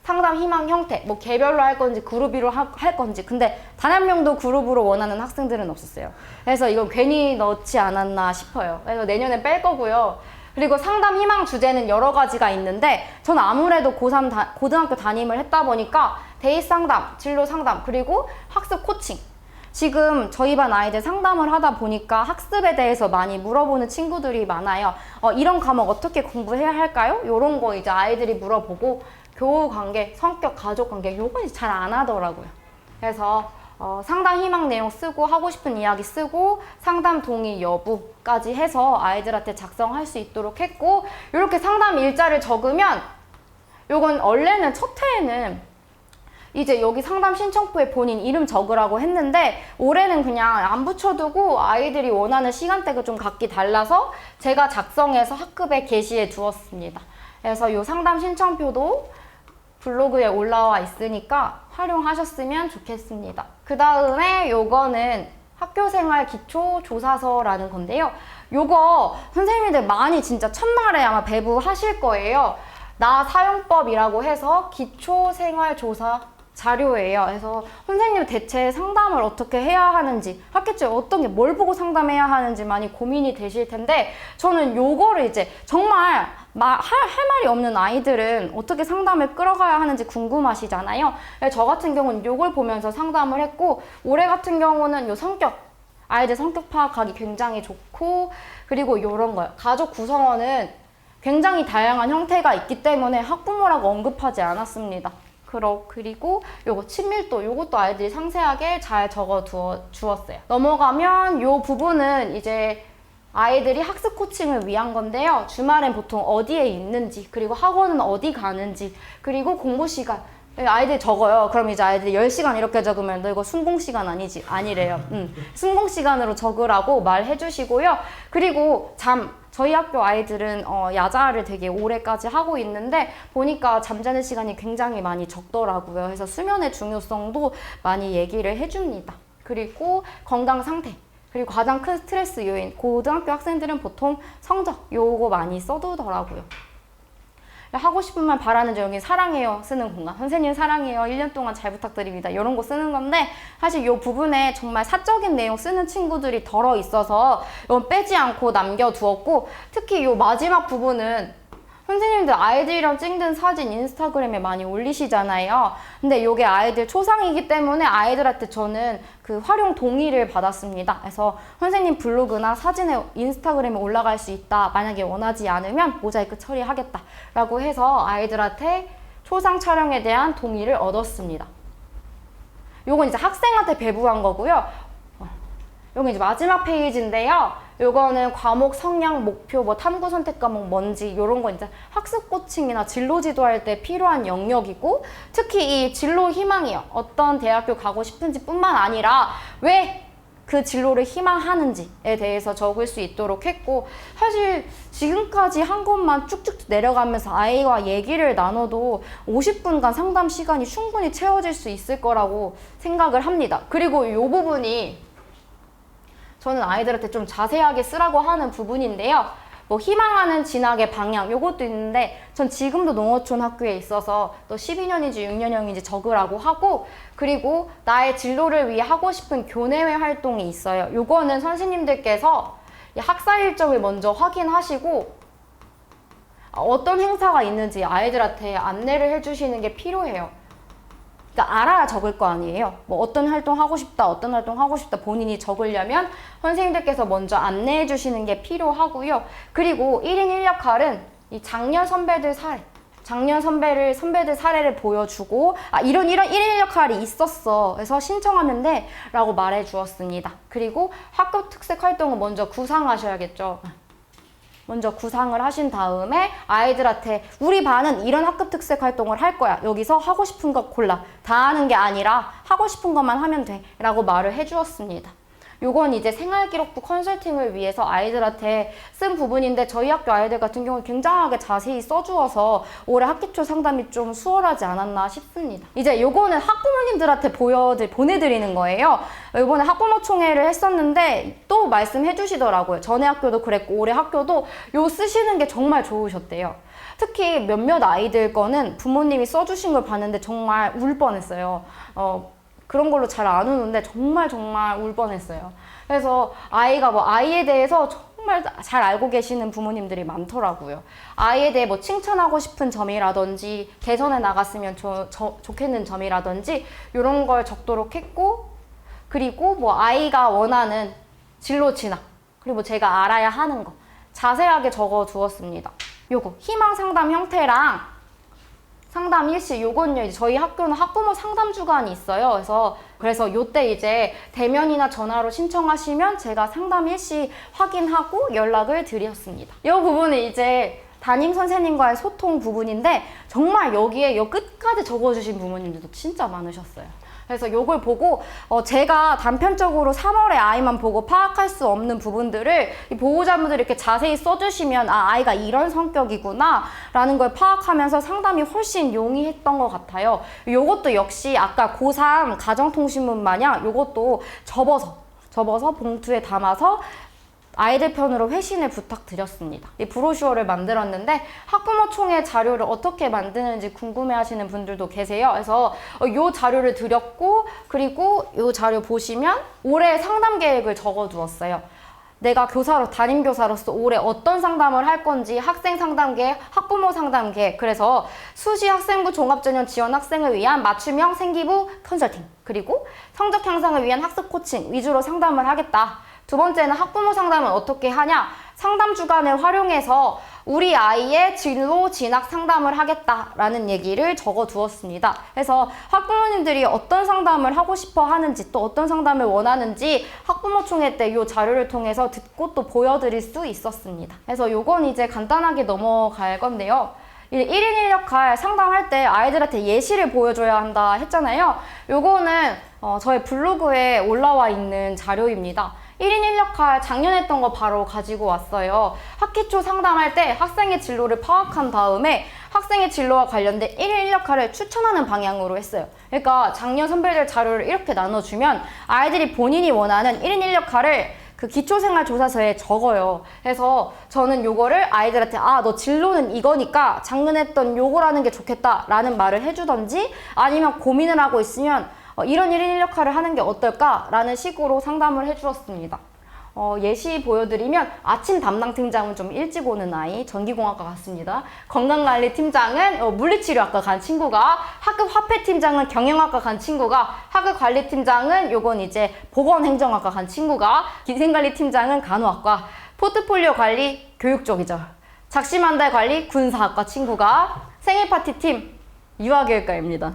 상담 희망 형태, 뭐 개별로 할 건지 그룹으로 할 건지, 근데 단 한 명도 그룹으로 원하는 학생들은 없었어요. 그래서 이건 괜히 넣지 않았나 싶어요. 그래서 내년엔 뺄 거고요. 그리고 상담 희망 주제는 여러 가지가 있는데, 저는 아무래도 고3 고등학교 담임을 했다 보니까 대입 상담, 진로 상담, 그리고 학습 코칭, 지금 저희 반 아이들 상담을 하다 보니까 학습에 대해서 많이 물어보는 친구들이 많아요. 이런 과목 어떻게 공부해야 할까요? 이런 거 이제 아이들이 물어보고, 교우 관계, 성격, 가족 관계, 요건 잘 안 하더라고요. 그래서 상담 희망 내용 쓰고, 하고 싶은 이야기 쓰고, 상담 동의 여부까지 해서 아이들한테 작성할 수 있도록 했고, 이렇게 상담 일자를 적으면, 요건 원래는 첫 해에는 이제 여기 상담 신청표에 본인 이름 적으라고 했는데, 올해는 그냥 안 붙여두고 아이들이 원하는 시간대가 좀 각기 달라서 제가 작성해서 학급에 게시해 두었습니다. 그래서 이 상담 신청표도 블로그에 올라와 있으니까 활용하셨으면 좋겠습니다. 그 다음에 요거는 학교생활 기초조사서라는 건데요. 요거 선생님들 많이 진짜 첫날에 아마 배부하실 거예요. 나 사용법이라고 해서 기초생활조사 자료예요. 그래서 선생님 대체 상담을 어떻게 해야 하는지, 학기 초에 어떤 게 뭘 보고 상담해야 하는지 많이 고민이 되실 텐데, 저는 요거를 이제 정말 할 말이 없는 아이들은 어떻게 상담을 끌어가야 하는지 궁금하시잖아요. 저 같은 경우는 요걸 보면서 상담을 했고, 올해 같은 경우는 요 성격, 아이들 성격 파악하기 굉장히 좋고, 그리고 요런 거요. 가족 구성원은 굉장히 다양한 형태가 있기 때문에 학부모라고 언급하지 않았습니다. 그리고 요거 친밀도, 요것도 아이들이 상세하게 잘 적어 주었어요. 넘어가면 요 부분은 이제 아이들이 학습 코칭을 위한 건데요. 주말엔 보통 어디에 있는지, 그리고 학원은 어디 가는지, 그리고 공부 시간. 아이들이 적어요. 그럼 이제 아이들이 10시간 이렇게 적으면 너 이거 순공 시간 아니래요. 순공 시간으로 적으라고 말해 주시고요. 그리고 저희 학교 아이들은 야자를 되게 오래까지 하고 있는데, 보니까 잠자는 시간이 굉장히 많이 적더라고요. 그래서 수면의 중요성도 많이 얘기를 해줍니다. 그리고 건강 상태, 그리고 가장 큰 스트레스 요인, 고등학교 학생들은 보통 성적, 요거 많이 써두더라고요. 하고 싶은 말 바라는 점, 여기 사랑해요 쓰는 공간, 선생님 사랑해요 1년 동안 잘 부탁드립니다, 이런 거 쓰는 건데, 사실 이 부분에 정말 사적인 내용 쓰는 친구들이 덜어 있어서 이건 빼지 않고 남겨두었고, 특히 이 마지막 부분은 선생님들 아이들이랑 찍는 사진 인스타그램에 많이 올리시잖아요. 근데 이게 아이들 초상이기 때문에 아이들한테 저는 그 활용 동의를 받았습니다. 그래서 선생님 블로그나 사진에 인스타그램에 올라갈 수 있다, 만약에 원하지 않으면 모자이크 처리하겠다 라고 해서 아이들한테 초상 촬영에 대한 동의를 얻었습니다. 요건 이제 학생한테 배부한 거고요. 요건 이제 마지막 페이지인데요. 요거는 과목 성향, 목표, 뭐 탐구 선택 과목 뭔지, 요런 거 이제 학습 코칭이나 진로 지도할 때 필요한 영역이고, 특히 이 진로 희망이요. 어떤 대학교 가고 싶은지 뿐만 아니라 왜 그 진로를 희망하는지에 대해서 적을 수 있도록 했고, 사실 지금까지 한 것만 쭉쭉 내려가면서 아이와 얘기를 나눠도 50분간 상담 시간이 충분히 채워질 수 있을 거라고 생각을 합니다. 그리고 이 부분이 저는 아이들한테 좀 자세하게 쓰라고 하는 부분인데요. 뭐 희망하는 진학의 방향 요것도 있는데, 전 지금도 농어촌 학교에 있어서 너 12년인지 6년형인지 적으라고 하고, 그리고 나의 진로를 위해 하고 싶은 교내외 활동이 있어요. 요거는 선생님들께서 이 학사 일정을 먼저 확인하시고 어떤 행사가 있는지 아이들한테 안내를 해주시는 게 필요해요. 그러니까 알아야 적을 거 아니에요. 뭐 어떤 활동 하고 싶다, 어떤 활동 하고 싶다 본인이 적으려면 선생님들께서 먼저 안내해 주시는 게 필요하고요. 그리고 1인 1역할은 이 작년 선배들 사례, 작년 선배들 사례를 보여주고, 이런 1인 1역할이 있었어. 그래서 신청하면 돼 라고 말해 주었습니다. 그리고 학교 특색 활동은 먼저 구상하셔야겠죠. 먼저 구상을 하신 다음에 아이들한테 우리 반은 이런 학급 특색 활동을 할 거야. 여기서 하고 싶은 거 골라. 다 하는 게 아니라 하고 싶은 것만 하면 돼. 라고 말을 해주었습니다. 요건 이제 생활기록부 컨설팅을 위해서 아이들한테 쓴 부분인데, 저희 학교 아이들 같은 경우는 굉장하게 자세히 써주어서 올해 학기초 상담이 좀 수월하지 않았나 싶습니다. 이제 요거는 학부모님들한테 보내드리는 거예요. 이번에 학부모 총회를 했었는데 또 말씀해 주시더라고요. 전에 학교도 그랬고 올해 학교도 요 쓰시는 게 정말 좋으셨대요. 특히 몇몇 아이들 거는 부모님이 써주신 걸 봤는데 정말 울 뻔했어요. 그런 걸로 잘 안 우는데 정말 울 뻔했어요. 그래서 아이가 뭐 아이에 대해서 정말 잘 알고 계시는 부모님들이 많더라고요. 아이에 대해 뭐 칭찬하고 싶은 점이라든지 개선해 나갔으면 좋겠는 점이라든지 이런 걸 적도록 했고, 그리고 뭐 아이가 원하는 진로 진학, 그리고 제가 알아야 하는 거 자세하게 적어 두었습니다. 요거 희망 상담 형태랑 상담 일시, 요건요, 이제 저희 학교는 학부모 상담 주간이 있어요. 그래서 요때 이제 대면이나 전화로 신청하시면 제가 상담 일시 확인하고 연락을 드렸습니다. 이 부분은 이제 담임 선생님과의 소통 부분인데, 정말 여기에 요 끝까지 적어주신 부모님들도 진짜 많으셨어요. 그래서 요걸 보고 제가 단편적으로 3월에 아이만 보고 파악할 수 없는 부분들을 이 보호자분들이 이렇게 자세히 써주시면 아이가 이런 성격이구나 라는 걸 파악하면서 상담이 훨씬 용이했던 것 같아요. 요것도 역시 아까 고3 가정통신문 마냥 요것도 접어서 봉투에 담아서 아이들 편으로 회신을 부탁드렸습니다. 이 브로슈어를 만들었는데 학부모 총회 자료를 어떻게 만드는지 궁금해하시는 분들도 계세요. 그래서 이 자료를 드렸고, 그리고 이 자료 보시면 올해 상담 계획을 적어두었어요. 내가 담임 교사로서 올해 어떤 상담을 할 건지, 학생 상담 계획, 학부모 상담 계획, 그래서 수시 학생부 종합전형 지원 학생을 위한 맞춤형 생기부 컨설팅, 그리고 성적 향상을 위한 학습 코칭 위주로 상담을 하겠다. 두 번째는 학부모 상담은 어떻게 하냐? 상담 주간을 활용해서 우리 아이의 진로 진학 상담을 하겠다라는 얘기를 적어 두었습니다. 그래서 학부모님들이 어떤 상담을 하고 싶어 하는지, 또 어떤 상담을 원하는지 학부모 총회 때 이 자료를 통해서 듣고 또 보여드릴 수 있었습니다. 그래서 요건 이제 간단하게 넘어갈 건데요. 1인 1역할 상담할 때 아이들한테 예시를 보여줘야 한다 했잖아요. 요거는 저의 블로그에 올라와 있는 자료입니다. 1인 1역할 작년에 했던 거 바로 가지고 왔어요. 학기 초 상담할 때 학생의 진로를 파악한 다음에 학생의 진로와 관련된 1인 1역할을 추천하는 방향으로 했어요. 그러니까 작년 선배들 자료를 이렇게 나눠주면 아이들이 본인이 원하는 1인 1역할을 그 기초생활조사서에 적어요. 그래서 저는 요거를 아이들한테 너 진로는 이거니까 작년에 했던 요거라는 게 좋겠다 라는 말을 해주던지, 아니면 고민을 하고 있으면 이런 1인 1역할을 하는 게 어떨까? 라는 식으로 상담을 해주었습니다. 예시 보여드리면 아침 담당 팀장은 좀 일찍 오는 아이, 전기공학과 갔습니다. 건강관리 팀장은 물리치료학과 간 친구가, 학급 화폐 팀장은 경영학과 간 친구가, 학급 관리 팀장은 요건 이제 보건행정학과 간 친구가, 기생관리 팀장은 간호학과, 포트폴리오 관리 교육 쪽이죠. 작심한달 관리 군사학과 친구가, 생일파티팀 유아교육과입니다.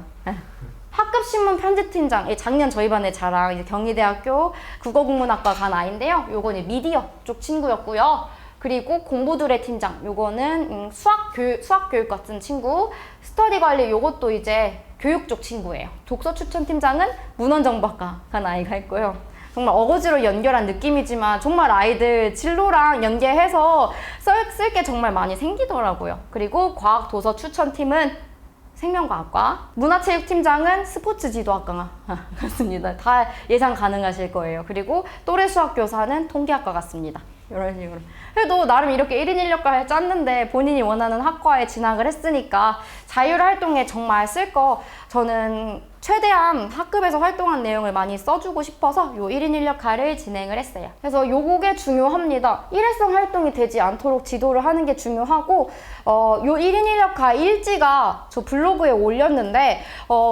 학급신문 편집팀장, 작년 저희 반의 자랑, 이제 경희대학교 국어국문학과 간 아이인데요. 요거는 미디어 쪽 친구였고요. 그리고 공부드레 팀장, 요거는 수학교육 같은 친구. 스터디 관리, 요것도 이제 교육 쪽 친구예요. 독서 추천 팀장은 문헌정보학과 간 아이가 있고요. 정말 어거지로 연결한 느낌이지만 정말 아이들 진로랑 연계해서 쓸 게 정말 많이 생기더라고요. 그리고 과학 도서 추천팀은 생명과학과, 문화체육팀장은 스포츠 지도학과 같습니다. 다 예상 가능하실 거예요. 그리고 또래 수학 교사는 통계학과 같습니다. 이런 식으로. 그래도 나름 이렇게 1인 1역과를 짰는데 본인이 원하는 학과에 진학을 했으니까 자율활동에 정말 쓸 거 저는 최대한 학급에서 활동한 내용을 많이 써주고 싶어서 요 1인 1역할을 진행을 했어요. 그래서 요게 중요합니다. 일회성 활동이 되지 않도록 지도를 하는 게 중요하고 요 1인 1역할 일지가 저 블로그에 올렸는데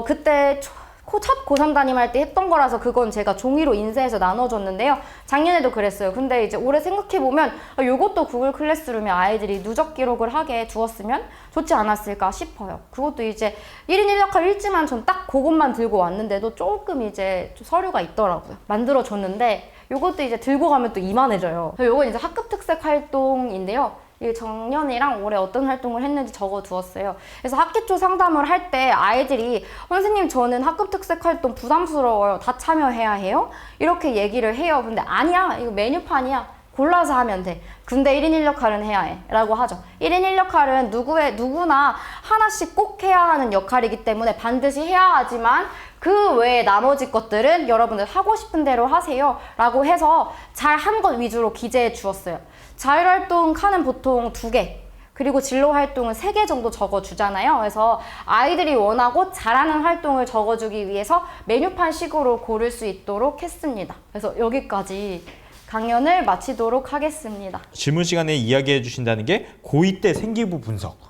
그때 첫 고3 담임할 때 했던 거라서 그건 제가 종이로 인쇄해서 나눠줬는데요. 작년에도 그랬어요. 근데 이제 올해 생각해보면 요것도 구글 클래스룸에 아이들이 누적 기록을 하게 두었으면 좋지 않았을까 싶어요. 그것도 이제 1인 1역할 일지만 전 딱 그것만 들고 왔는데도 조금 이제 좀 서류가 있더라고요. 만들어줬는데 요것도 이제 들고 가면 또 이만해져요. 요건 이제 학급 특색 활동인데요. 이 작년이랑 올해 어떤 활동을 했는지 적어두었어요. 그래서 학기초 상담을 할 때 아이들이 선생님 저는 학급 특색 활동 부담스러워요. 다 참여해야 해요? 이렇게 얘기를 해요. 근데 아니야. 이거 메뉴판이야. 골라서 하면 돼. 근데 1인 1역할은 해야 해. 라고 하죠. 1인 1역할은 누구나 하나씩 꼭 해야 하는 역할이기 때문에 반드시 해야 하지만 그 외에 나머지 것들은 여러분들 하고 싶은 대로 하세요. 라고 해서 잘 한 것 위주로 기재해 주었어요. 자율활동 칸은 보통 2개, 그리고 진로활동은 3개 정도 적어주잖아요. 그래서 아이들이 원하고 잘하는 활동을 적어주기 위해서 메뉴판 식으로 고를 수 있도록 했습니다. 그래서 여기까지 강연을 마치도록 하겠습니다. 질문 시간에 이야기해 주신다는 게 고2 때 생기부 분석.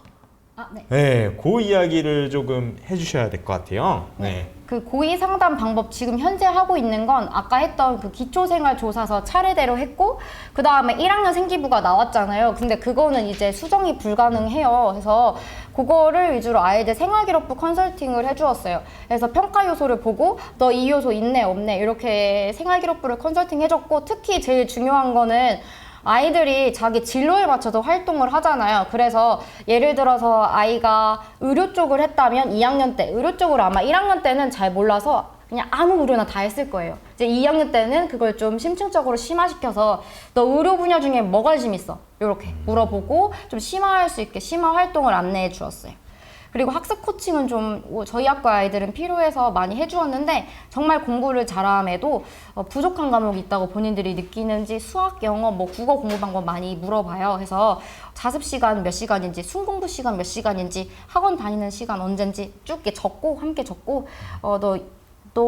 네. 네, 그 이야기를 조금 해주셔야 될 것 같아요. 네. 그 고의 상담 방법 지금 현재 하고 있는 건 아까 했던 그 기초생활조사서 차례대로 했고 그 다음에 1학년 생기부가 나왔잖아요. 근데 그거는 이제 수정이 불가능해요. 그래서 그거를 위주로 아이들 생활기록부 컨설팅을 해주었어요. 그래서 평가 요소를 보고 너 이 요소 있네 없네 이렇게 생활기록부를 컨설팅 해줬고 특히 제일 중요한 거는 아이들이 자기 진로에 맞춰서 활동을 하잖아요. 그래서 예를 들어서 아이가 의료 쪽을 했다면 2학년 때, 의료 쪽을 아마 1학년 때는 잘 몰라서 그냥 아무 의료나 다 했을 거예요. 이제 2학년 때는 그걸 좀 심층적으로 심화시켜서 너 의료 분야 중에 뭐 관심 있어? 이렇게 물어보고 좀 심화할 수 있게 심화 활동을 안내해 주었어요. 그리고 학습 코칭은 좀 저희 학과 아이들은 필요해서 많이 해주었는데 정말 공부를 잘함에도 부족한 과목이 있다고 본인들이 느끼는지 수학, 영어, 국어 공부 방법 많이 물어봐요. 그래서 자습 시간 몇 시간인지, 순공부 시간 몇 시간인지, 학원 다니는 시간 언젠지 쭉 이렇게 적고 함께 적고 너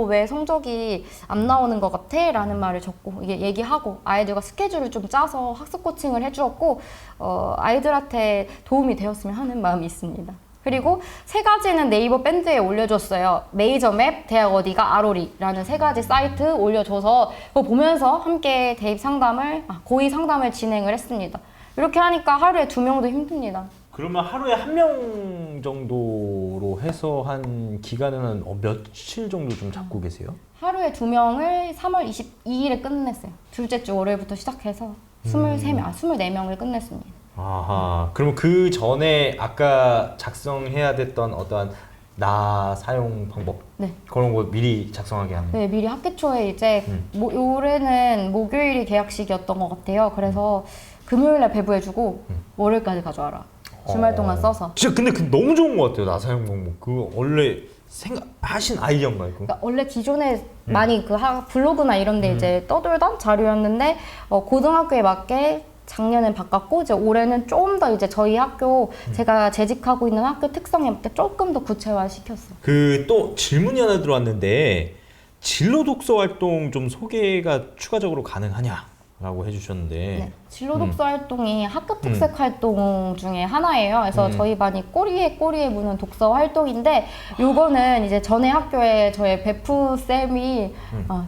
왜 성적이 안 나오는 것 같아? 라는 말을 적고 이게 얘기하고 아이들과 스케줄을 좀 짜서 학습 코칭을 해주었고 아이들한테 도움이 되었으면 하는 마음이 있습니다. 그리고 3가지는 네이버 밴드에 올려줬어요. 메이저맵, 대학 어디가, 아로리라는 3가지 사이트 올려줘서 그거 보면서 함께 대입 상담을, 고의 상담을 진행을 했습니다. 이렇게 하니까 하루에 2명도 힘듭니다. 그러면 하루에 1명 정도로 해서 한 기간은 며칠 정도 좀 잡고 계세요? 하루에 2명을 3월 22일에 끝냈어요. 둘째 주 월요일부터 시작해서 24명을 끝냈습니다. 아하, 그럼 그 전에 아까 작성해야 됐던 어떠한 나 사용 방법 네. 그런 거 미리 작성하게 하는. 네, 미리 학기 초에 이제 올해는 목요일이 개학식이었던 것 같아요. 그래서 금요일날 배부해주고 월요일까지 가져와라. 주말 동안 써서. 진짜 근데 그 너무 좋은 것 같아요. 나 사용 방법. 그거 원래 생각하신 아이디어인가요? 그러니까 원래 기존에 많이 그 블로그나 이런 데 이제 떠돌던 자료였는데 고등학교에 맞게 작년엔 바꿨고 이제 올해는 좀 더 이제 저희 학교 제가 재직하고 있는 학교 특성에 맞게 조금 더 구체화 시켰어요. 그 또 질문이 하나 들어왔는데 진로 독서 활동 좀 소개가 추가적으로 가능하냐라고 해주셨는데. 네, 진로 독서 활동이 학급 특색 활동 중에 하나예요. 그래서 저희 반이 꼬리에 무는 독서 활동인데 요거는 이제 전에 학교에 저희 베프 쌤이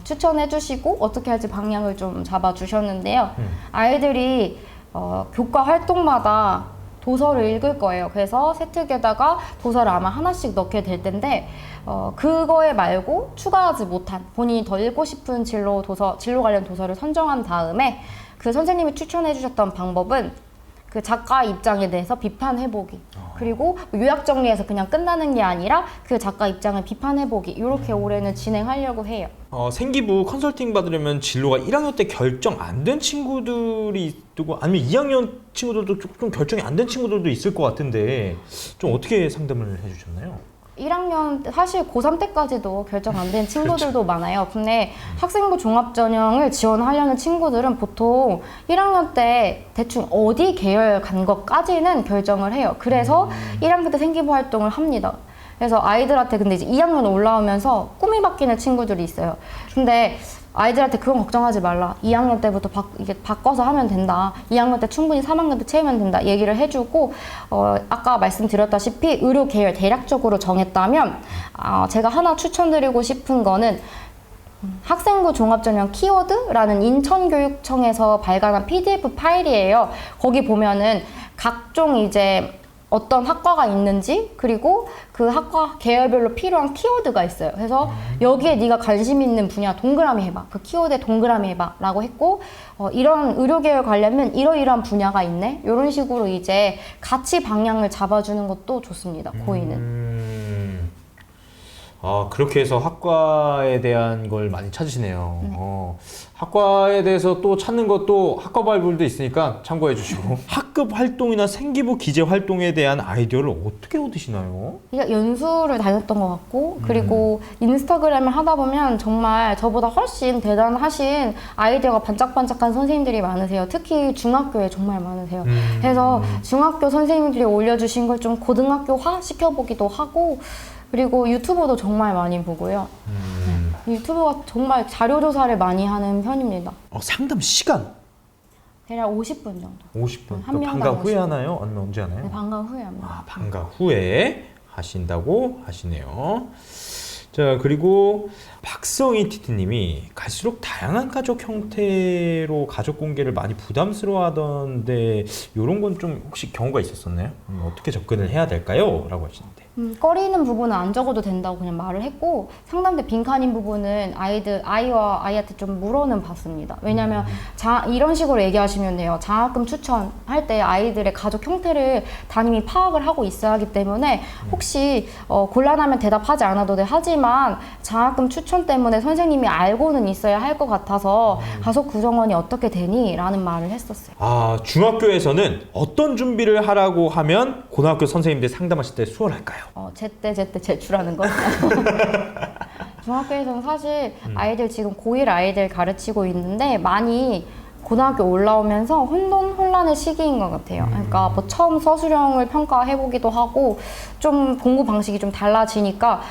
추천해 주시고 어떻게 할지 방향을 좀 잡아 주셨는데요. 아이들이 교과 활동마다 도서를 읽을 거예요. 그래서 세특에다가 도서를 아마 하나씩 넣게 될 텐데 그거에 말고 추가하지 못한 본인이 더 읽고 싶은 진로 관련 도서를 선정한 다음에 그 선생님이 추천해 주셨던 방법은 그 작가 입장에 대해서 비판해보기. 그리고 요약 정리해서 그냥 끝나는 게 아니라 그 작가 입장을 비판해보기. 이렇게 올해는 진행하려고 해요. 생기부 컨설팅 받으려면 진로가 1학년 때 결정 안 된 친구들이 있고 아니면 2학년 친구들도 좀 결정이 안 된 친구들도 있을 것 같은데 좀 어떻게 상담을 해주셨나요? 1학년 사실 고3 때까지도 결정 안 된 친구들도 많아요. 근데 학생부 종합전형을 지원하려는 친구들은 보통 1학년 때 대충 어디 계열 간 것까지는 결정을 해요. 그래서 1학년 때 생기부 활동을 합니다. 그래서 아이들한테 근데 이제 2학년 올라오면서 꿈이 바뀌는 친구들이 있어요. 근데 아이들한테 그건 걱정하지 말라. 2학년 때부터 이게 바꿔서 하면 된다. 2학년 때 충분히 3학년 때 채우면 된다. 얘기를 해주고 아까 말씀드렸다시피 의료 계열 대략적으로 정했다면 제가 하나 추천드리고 싶은 거는 학생부 종합전형 키워드라는 인천교육청에서 발간한 PDF 파일이에요. 거기 보면은 각종 이제 어떤 학과가 있는지 그리고 그 학과 계열별로 필요한 키워드가 있어요. 그래서 여기에 네가 관심 있는 분야 동그라미 해봐. 그 키워드에 동그라미 해봐 라고 했고 이런 의료계열 관련면 이러이러한 분야가 있네. 이런 식으로 이제 같이 방향을 잡아주는 것도 좋습니다. 고2는. 그렇게 해서 학과에 대한 걸 많이 찾으시네요. 학과에 대해서 또 찾는 것도 학과 발굴도 있으니까 참고해 주시고 학급 활동이나 생기부 기재 활동에 대한 아이디어를 어떻게 얻으시나요? 그냥 연수를 다녔던 것 같고 그리고 인스타그램을 하다 보면 정말 저보다 훨씬 대단하신 아이디어가 반짝반짝한 선생님들이 많으세요. 특히 중학교에 정말 많으세요. 그래서 중학교 선생님들이 올려주신 걸 좀 고등학교화 시켜보기도 하고 그리고 유튜버도 정말 많이 보고요. 유튜브가 정말 자료조사를 많이 하는 편입니다. 상담 시간? 대략 50분 정도. 50분. 한 명당 방과 후에 50분. 하나요? 아니면 언제 하나요? 네, 방과 후에 합니다. 방과 후에 하신다고 하시네요. 자, 그리고 박성희 TT님이 갈수록 다양한 가족 형태로 가족 공개를 많이 부담스러워하던데 이런 건 좀 혹시 경우가 있었었나요? 어떻게 접근을 해야 될까요? 라고 하시는데. 꺼리는 부분은 안 적어도 된다고 그냥 말을 했고 상담대 빈칸인 부분은 아이한테 좀 물어는 봤습니다. 왜냐면 이런 식으로 얘기하시면 돼요. 장학금 추천할 때 아이들의 가족 형태를 담임이 파악을 하고 있어야 하기 때문에 혹시 곤란하면 대답하지 않아도 돼. 하지만 장학금 추천 때문에 선생님이 알고는 있어야 할 것 같아서 가족 구성원이 어떻게 되니? 라는 말을 했었어요. 중학교에서는 어떤 준비를 하라고 하면 고등학교 선생님들 상담하실 때 수월할까요? 제때 제출하는 거. 중학교에서는 사실 아이들 지금 고1 아이들 가르치고 있는데 많이 고등학교 올라오면서 혼돈혼란의 시기인 것 같아요. 그러니까 뭐 처음 서술형을 평가해보기도 하고 좀 공부 방식이 좀 달라지니까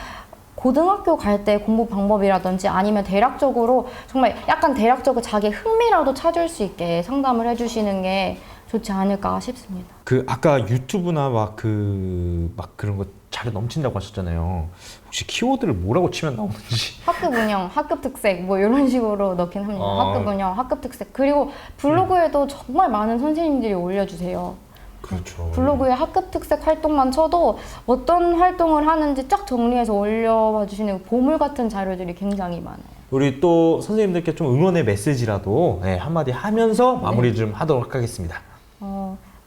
고등학교 갈 때 공부 방법이라든지 아니면 대략적으로 정말 약간 대략적으로 자기 흥미라도 찾을 수 있게 상담을 해주시는 게 좋지 않을까 싶습니다. 아까 유튜브나 막 그런 거 자료 넘친다고 하셨잖아요. 혹시 키워드를 뭐라고 치면 나오는지. 학급 운영, 학급 특색 뭐 이런 식으로 넣긴 합니다. 학급 운영, 학급 특색. 그리고 블로그에도 정말 많은 선생님들이 올려주세요. 그렇죠. 블로그에 학급 특색 활동만 쳐도 어떤 활동을 하는지 쫙 정리해서 올려봐 주시는 보물 같은 자료들이 굉장히 많아요. 우리 또 선생님들께 좀 응원의 메시지라도 한마디 하면서 마무리 좀 하도록 하겠습니다.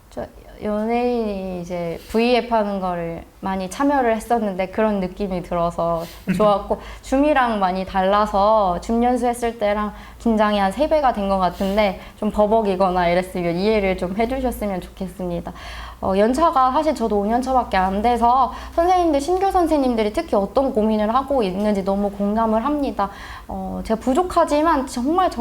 저 연예인이 이제 V앱 하는 거를 많이 참여를 했었는데 그런 느낌이 들어서 좋았고 줌이랑 많이 달라서 줌 연수했을 때랑 긴장이 한 3배가 된 것 같은데 좀 버벅이거나 이랬으면 이해를 좀 해주셨으면 좋겠습니다. 연차가 사실 저도 5년차밖에 안 돼서 선생님들, 신규 선생님들이 특히 어떤 고민을 하고 있는지 너무 공감을 합니다. 제가 부족하지만 정말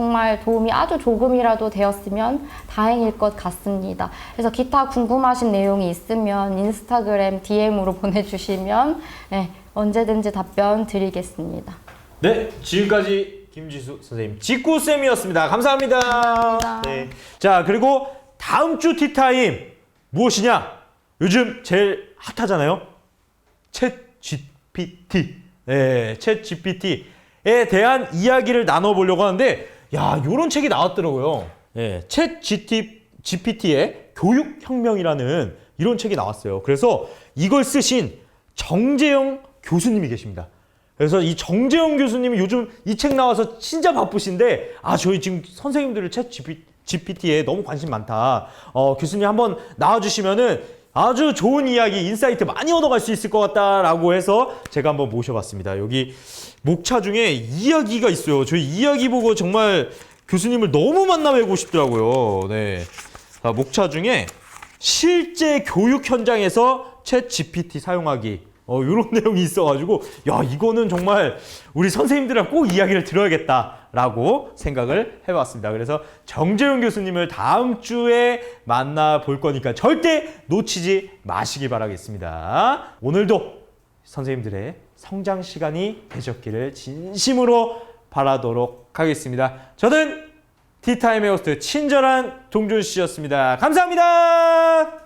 도움이 아주 조금이라도 되었으면 다행일 것 같습니다. 그래서 기타 궁금하신 내용이 있으면 인스타그램 DM으로 보내주시면 언제든지 답변 드리겠습니다. 네, 지금까지 김지수 선생님 직구쌤이었습니다. 감사합니다. 감사합니다. 네. 자, 그리고 다음 주 티타임 무엇이냐? 요즘 제일 핫하잖아요. 챗 GPT. 네, 챗 GPT에 대한 이야기를 나눠보려고 하는데, 요런 책이 나왔더라고요. 네, 챗 GPT의 교육혁명이라는 이런 책이 나왔어요. 그래서 이걸 쓰신 정재영 교수님이 계십니다. 그래서 이 정재영 교수님이 요즘 이 책 나와서 진짜 바쁘신데, 저희 지금 선생님들을 챗 GPT에 너무 관심 많다. 교수님 한번 나와주시면은 아주 좋은 이야기, 인사이트 많이 얻어갈 수 있을 것 같다라고 해서 제가 한번 모셔봤습니다. 여기 목차 중에 이야기가 있어요. 저희 이야기 보고 정말 교수님을 너무 만나 뵈고 싶더라고요. 네. 목차 중에 실제 교육 현장에서 챗 GPT 사용하기. 이런 내용이 있어가지고 야 이거는 정말 우리 선생님들이랑 꼭 이야기를 들어야겠다라고 생각을 해봤습니다. 그래서 정재훈 교수님을 다음 주에 만나볼 거니까 절대 놓치지 마시기 바라겠습니다. 오늘도 선생님들의 성장 시간이 되셨기를 진심으로 바라도록 하겠습니다. 저는 티타임의 호스트 친절한 동준 씨였습니다. 감사합니다.